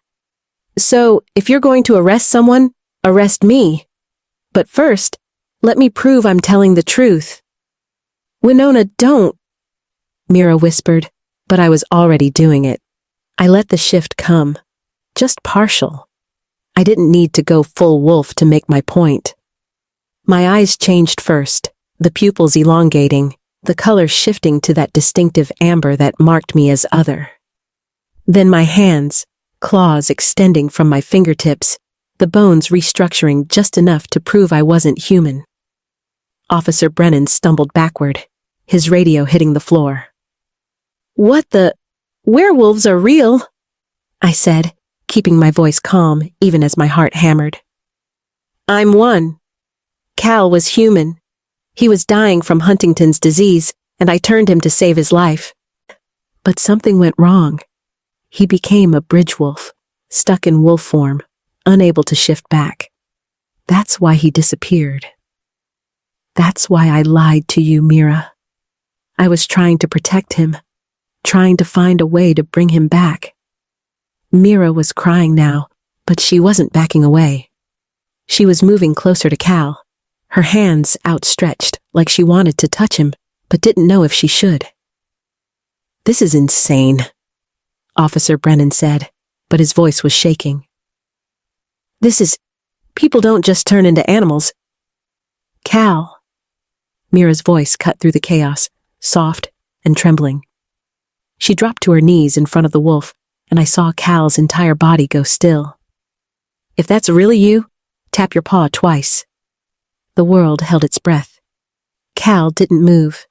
"So, if you're going to arrest someone, arrest me. But first, let me prove I'm telling the truth." "Winona, don't," Mira whispered, but I was already doing it. I let the shift come, just partial. I didn't need to go full wolf to make my point. My eyes changed first, the pupils elongating, the color shifting to that distinctive amber that marked me as other. Then my hands, claws extending from my fingertips, the bones restructuring just enough to prove I wasn't human. Officer Brennan stumbled backward, his radio hitting the floor. "What the— werewolves are real," I said, keeping my voice calm even as my heart hammered. "I'm one. Cal was human. He was dying from Huntington's disease, and I turned him to save his life. But something went wrong. He became a bridge wolf, stuck in wolf form, unable to shift back. That's why he disappeared. That's why I lied to you, Mira. I was trying to protect him, trying to find a way to bring him back. Mira was crying now, but she wasn't backing away. She was moving closer to Cal, her hands outstretched like she wanted to touch him, but didn't know if she should. "This is insane," Officer Brennan said, but his voice was shaking. People don't just turn into animals." "Cal." Mira's voice cut through the chaos, soft and trembling. She dropped to her knees in front of the wolf, and I saw Cal's entire body go still. "If that's really you, tap your paw twice." The world held its breath. Cal didn't move.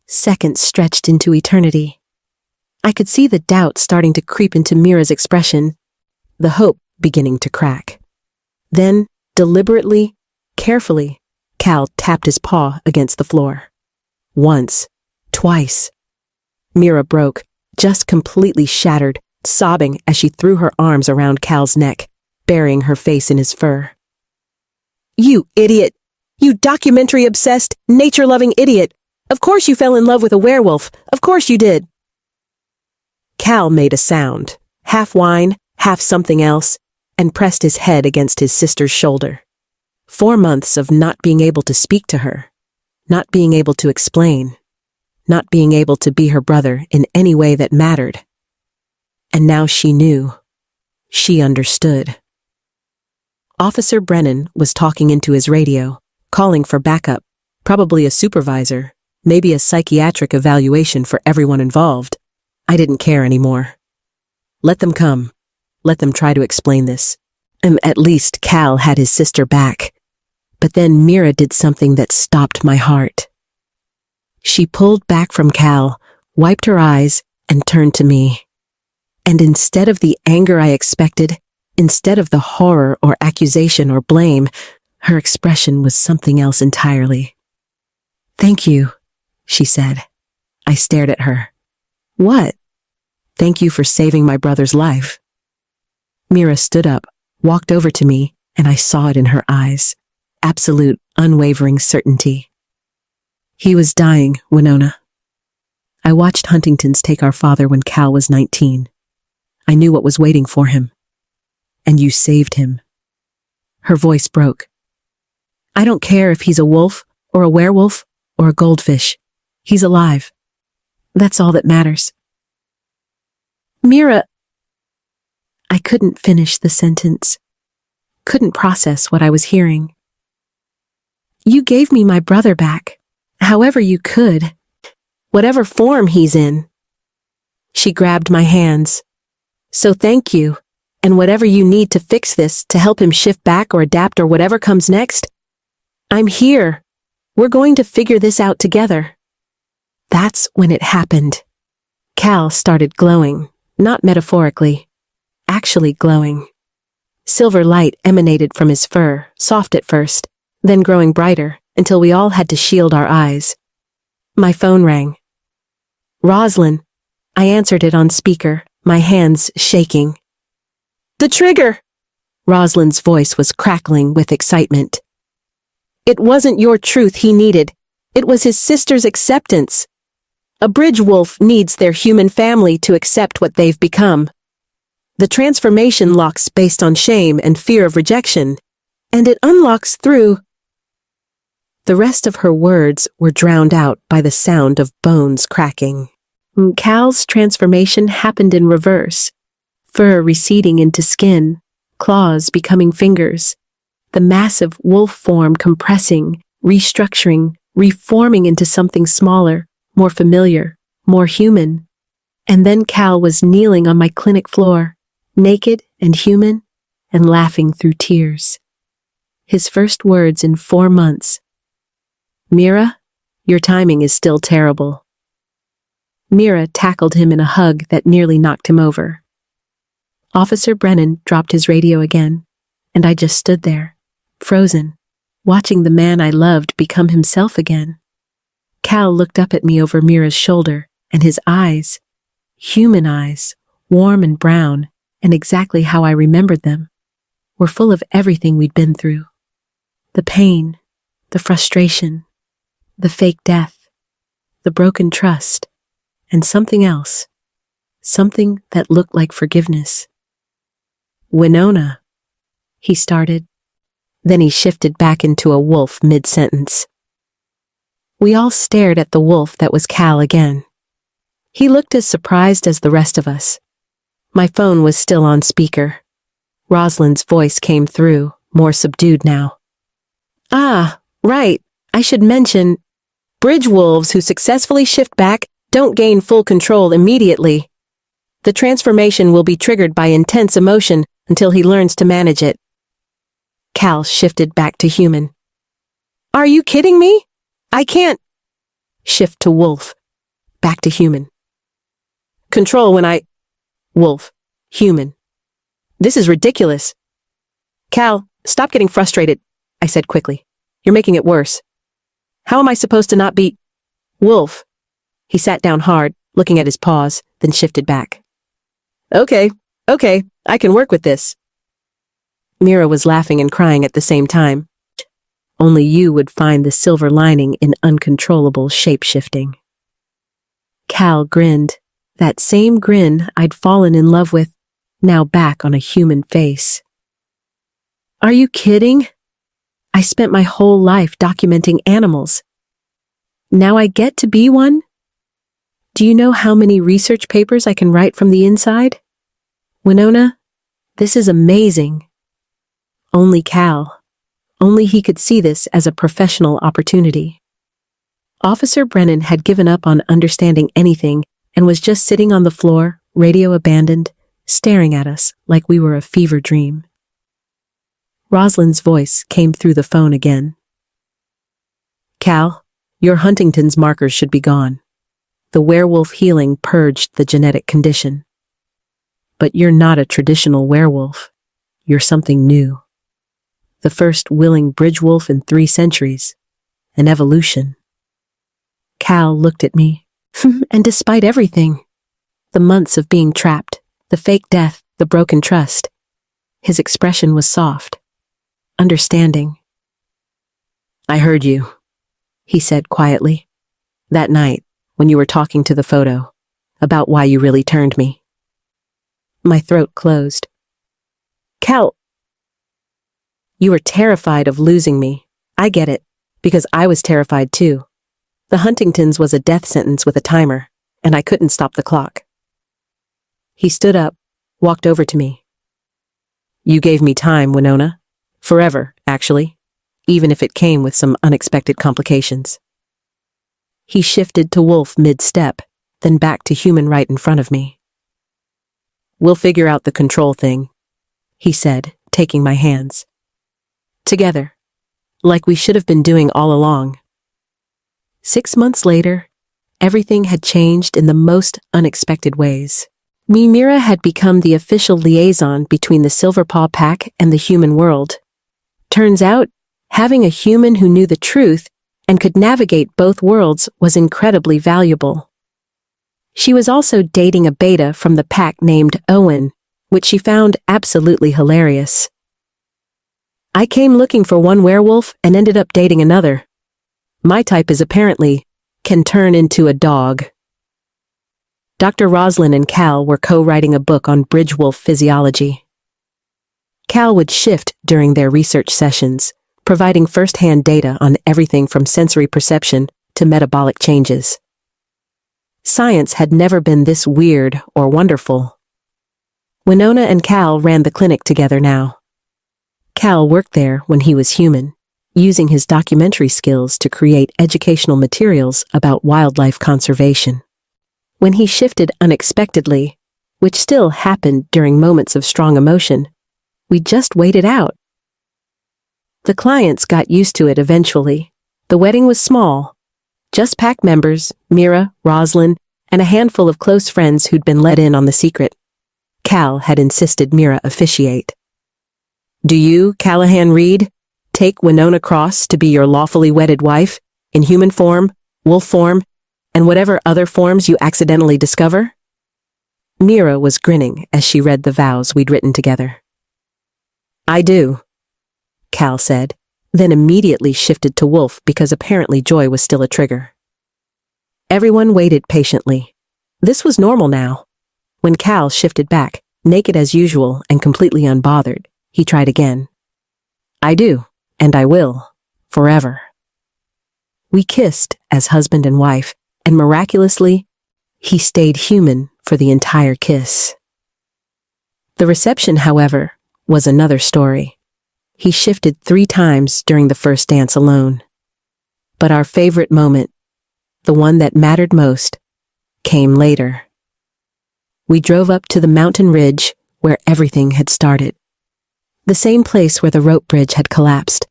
Seconds stretched into eternity. I could see the doubt starting to creep into Mira's expression, the hope beginning to crack. Then, deliberately, carefully, Cal tapped his paw against the floor. Once, twice. Mira broke, just completely shattered, sobbing as she threw her arms around Cal's neck, burying her face in his fur. "You idiot! You documentary-obsessed, nature-loving idiot! Of course you fell in love with a werewolf! Of course you did!" Cal made a sound, half whine, half something else, and pressed his head against his sister's shoulder. 4 months of not being able to speak to her, not being able to explain, not being able to be her brother in any way that mattered. And now she knew. She understood. Officer Brennan was talking into his radio, calling for backup, probably a supervisor, maybe a psychiatric evaluation for everyone involved. I didn't care anymore. Let them come. Let them try to explain this. At least Cal had his sister back. But then Mira did something that stopped my heart. She pulled back from Cal, wiped her eyes, and turned to me. And instead of the anger I expected, instead of the horror or accusation or blame, her expression was something else entirely. "Thank you," she said. I stared at her. "What?" "Thank you for saving my brother's life." Mira stood up, walked over to me, and I saw it in her eyes. Absolute, unwavering certainty. "He was dying, Winona. I watched Huntington's take our father when Cal was 19. I knew what was waiting for him. And you saved him." Her voice broke. "I don't care if he's a wolf, or a werewolf, or a goldfish. He's alive. That's all that matters." "Mira..." I couldn't finish the sentence. Couldn't process what I was hearing. "You gave me my brother back, however you could, whatever form he's in." She grabbed my hands. "So thank you, and whatever you need to fix this, to help him shift back or adapt or whatever comes next, I'm here. We're going to figure this out together." That's when it happened. Cal started glowing, not metaphorically, actually glowing. Silver light emanated from his fur, soft at first, then growing brighter, until we all had to shield our eyes. My phone rang. "Roslyn." I answered it on speaker, my hands shaking. "The trigger!" Roslyn's voice was crackling with excitement. "It wasn't your truth he needed. It was his sister's acceptance. A bridge wolf needs their human family to accept what they've become. The transformation locks based on shame and fear of rejection, and it unlocks through..." The rest of her words were drowned out by the sound of bones cracking. Cal's transformation happened in reverse. Fur receding into skin, claws becoming fingers, the massive wolf form compressing, restructuring, reforming into something smaller, more familiar, more human. And then Cal was kneeling on my clinic floor, naked and human, and laughing through tears. His first words in 4 months. "Mira, your timing is still terrible." Mira tackled him in a hug that nearly knocked him over. Officer Brennan dropped his radio again, and I just stood there, frozen, watching the man I loved become himself again. Cal looked up at me over Mira's shoulder, and his eyes, human eyes, warm and brown, and exactly how I remembered them, were full of everything we'd been through. The pain, the frustration, the fake death, the broken trust, and something else. Something that looked like forgiveness. Winona, he started. Then he shifted back into a wolf mid-sentence. We all stared at the wolf that was Cal again. He looked as surprised as the rest of us. My phone was still on speaker. Rosalind's voice came through, more subdued now. Ah, right. I should mention, bridge wolves who successfully shift back don't gain full control immediately. The transformation will be triggered by intense emotion until he learns to manage it. Cal shifted back to human. Are you kidding me? I can't. Shift to wolf. Back to human. Control when I... Wolf. Human. This is ridiculous. Cal, stop getting frustrated, I said quickly. You're making it worse. How am I supposed to not be... Wolf. He sat down hard, looking at his paws, then shifted back. Okay, I can work with this. Mira was laughing and crying at the same time. Only you would find the silver lining in uncontrollable shape-shifting. Cal grinned, that same grin I'd fallen in love with, now back on a human face. Are you kidding? I spent my whole life documenting animals. Now I get to be one? Do you know how many research papers I can write from the inside? Winona, this is amazing. Only Cal. Only he could see this as a professional opportunity. Officer Brennan had given up on understanding anything and was just sitting on the floor, radio abandoned, staring at us like we were a fever dream. Rosalind's voice came through the phone again. Cal, your Huntington's markers should be gone. The werewolf healing purged the genetic condition. But you're not a traditional werewolf. You're something new. The first willing bridge wolf in 3 centuries. An evolution. Cal looked at me. And despite everything, the months of being trapped, the fake death, the broken trust, his expression was soft, understanding. I heard you, he said quietly, that night when you were talking to the photo, about why you really turned me. My throat closed. Cal, you were terrified of losing me. I get it, because I was terrified too. The Huntington's was a death sentence with a timer, and I couldn't stop the clock. He stood up, walked over to me. You gave me time, Winona. Forever, actually, even if it came with some unexpected complications. He shifted to wolf mid-step, then back to human right in front of me. We'll figure out the control thing, he said, taking my hands. Together, like we should have been doing all along. 6 months later, everything had changed in the most unexpected ways. Mira had become the official liaison between the Silverpaw Pack and the human world. Turns out, having a human who knew the truth and could navigate both worlds was incredibly valuable. She was also dating a beta from the pack named Owen, which she found absolutely hilarious. I came looking for one werewolf and ended up dating another. My type is apparently, can turn into a dog. Dr. Rosalind and Cal were co-writing a book on bridge wolf physiology. Cal would shift during their research sessions, providing first-hand data on everything from sensory perception to metabolic changes. Science had never been this weird or wonderful. Winona and Cal ran the clinic together now. Cal worked there when he was human, using his documentary skills to create educational materials about wildlife conservation. When he shifted unexpectedly, which still happened during moments of strong emotion, we just waited out. The clients got used to it eventually. The wedding was small. Just pack members, Mira, Rosalind, and a handful of close friends who'd been let in on the secret. Cal had insisted Mira officiate. Do you, Callahan Reed, take Winona Cross to be your lawfully wedded wife, in human form, wolf form, and whatever other forms you accidentally discover? Mira was grinning as she read the vows we'd written together. I do, Cal said, then immediately shifted to wolf because apparently joy was still a trigger. Everyone waited patiently, This was normal now. When Cal shifted back, naked as usual and completely unbothered, he tried again. I do, and I will, forever. We kissed as husband and wife, and miraculously, he stayed human for the entire kiss. The reception, however, was another story. He shifted 3 times during the first dance alone. But our favorite moment, the one that mattered most, came later. We drove up to the mountain ridge where everything had started. The same place where the rope bridge had collapsed,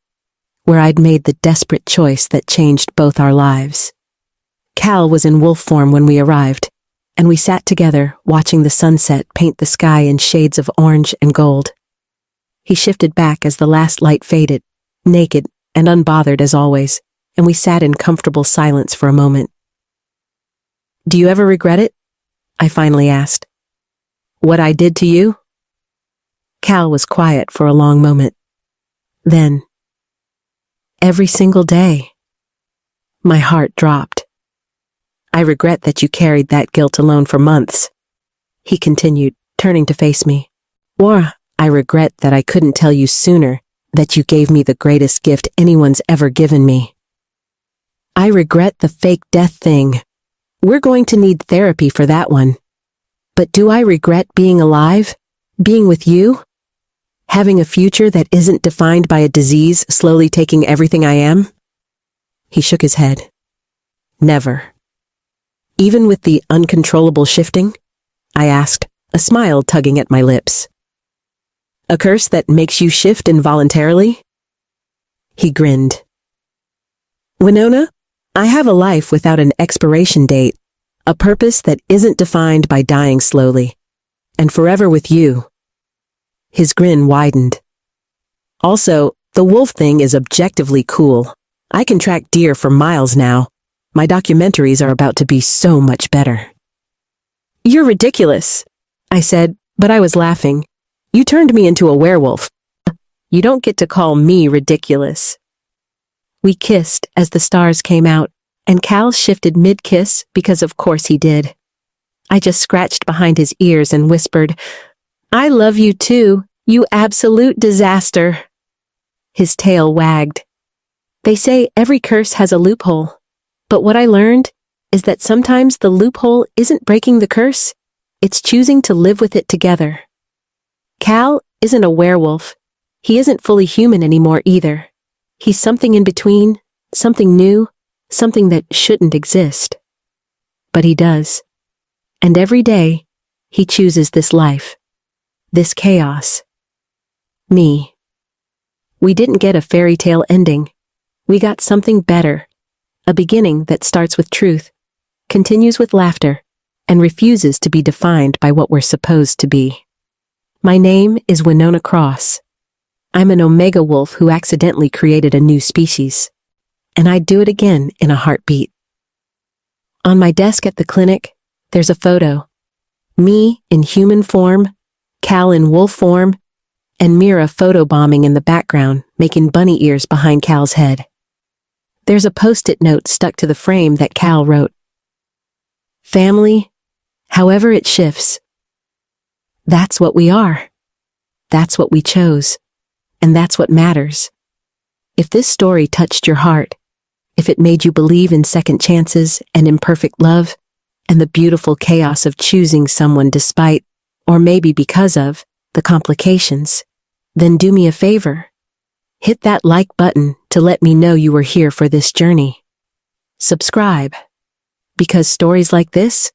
where I'd made the desperate choice that changed both our lives. Cal was in wolf form when we arrived, and we sat together watching the sunset paint the sky in shades of orange and gold. He shifted back as the last light faded, naked and unbothered as always, and we sat in comfortable silence for a moment. Do you ever regret it? I finally asked. What I did to you? Cal was quiet for a long moment. Then, every single day. My heart dropped. I regret that you carried that guilt alone for months. He continued, turning to face me. Or, I regret that I couldn't tell you sooner that you gave me the greatest gift anyone's ever given me. I regret the fake death thing. We're going to need therapy for that one. But do I regret being alive? Being with you? Having a future that isn't defined by a disease slowly taking everything I am? He shook his head. Never. Even with the uncontrollable shifting? I asked, a smile tugging at my lips. A curse that makes you shift involuntarily? He grinned. Winona, I have a life without an expiration date, a purpose that isn't defined by dying slowly, and forever with you. His grin widened. Also, the wolf thing is objectively cool. I can track deer for miles now. My documentaries are about to be so much better. You're ridiculous, I said, but I was laughing. You turned me into a werewolf. You don't get to call me ridiculous. We kissed as the stars came out, and Cal shifted mid-kiss because of course he did. I just scratched behind his ears and whispered, I love you too, you absolute disaster. His tail wagged. They say every curse has a loophole. But what I learned is that sometimes the loophole isn't breaking the curse, it's choosing to live with it together. Cal isn't a werewolf. He isn't fully human anymore either. He's something in between, something new, something that shouldn't exist. But he does. And every day, he chooses this life, this chaos. Me. We didn't get a fairy tale ending. We got something better. A beginning that starts with truth, continues with laughter, and refuses to be defined by what we're supposed to be. My name is Winona Cross. I'm an omega wolf who accidentally created a new species. And I'd do it again in a heartbeat. On my desk at the clinic, there's a photo. Me in human form, Cal in wolf form, and Mira photobombing in the background, making bunny ears behind Cal's head. There's a post-it note stuck to the frame that Cal wrote. Family, however it shifts. That's what we are. That's what we chose. And that's what matters. If this story touched your heart, if it made you believe in second chances and imperfect love, and the beautiful chaos of choosing someone despite, or maybe because of, the complications, then do me a favor. Hit that like button to let me know you were here for this journey. Subscribe. Because stories like this,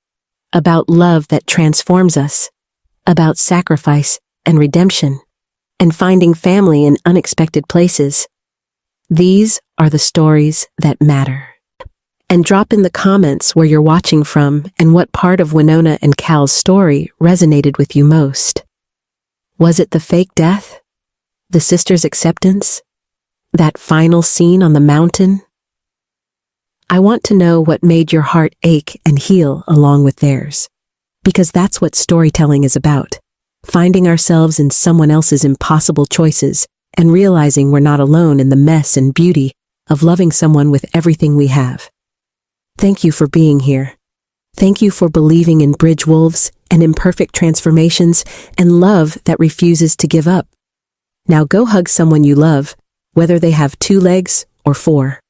about love that transforms us, about sacrifice and redemption, and finding family in unexpected places, these are the stories that matter. And drop in the comments where you're watching from and what part of Winona and Cal's story resonated with you most. Was it the fake death? The sister's acceptance? That final scene on the mountain? I want to know what made your heart ache and heal along with theirs. Because that's what storytelling is about. Finding ourselves in someone else's impossible choices and realizing we're not alone in the mess and beauty of loving someone with everything we have. Thank you for being here. Thank you for believing in bridge wolves and imperfect transformations and love that refuses to give up. Now go hug someone you love, whether they have 2 legs or 4.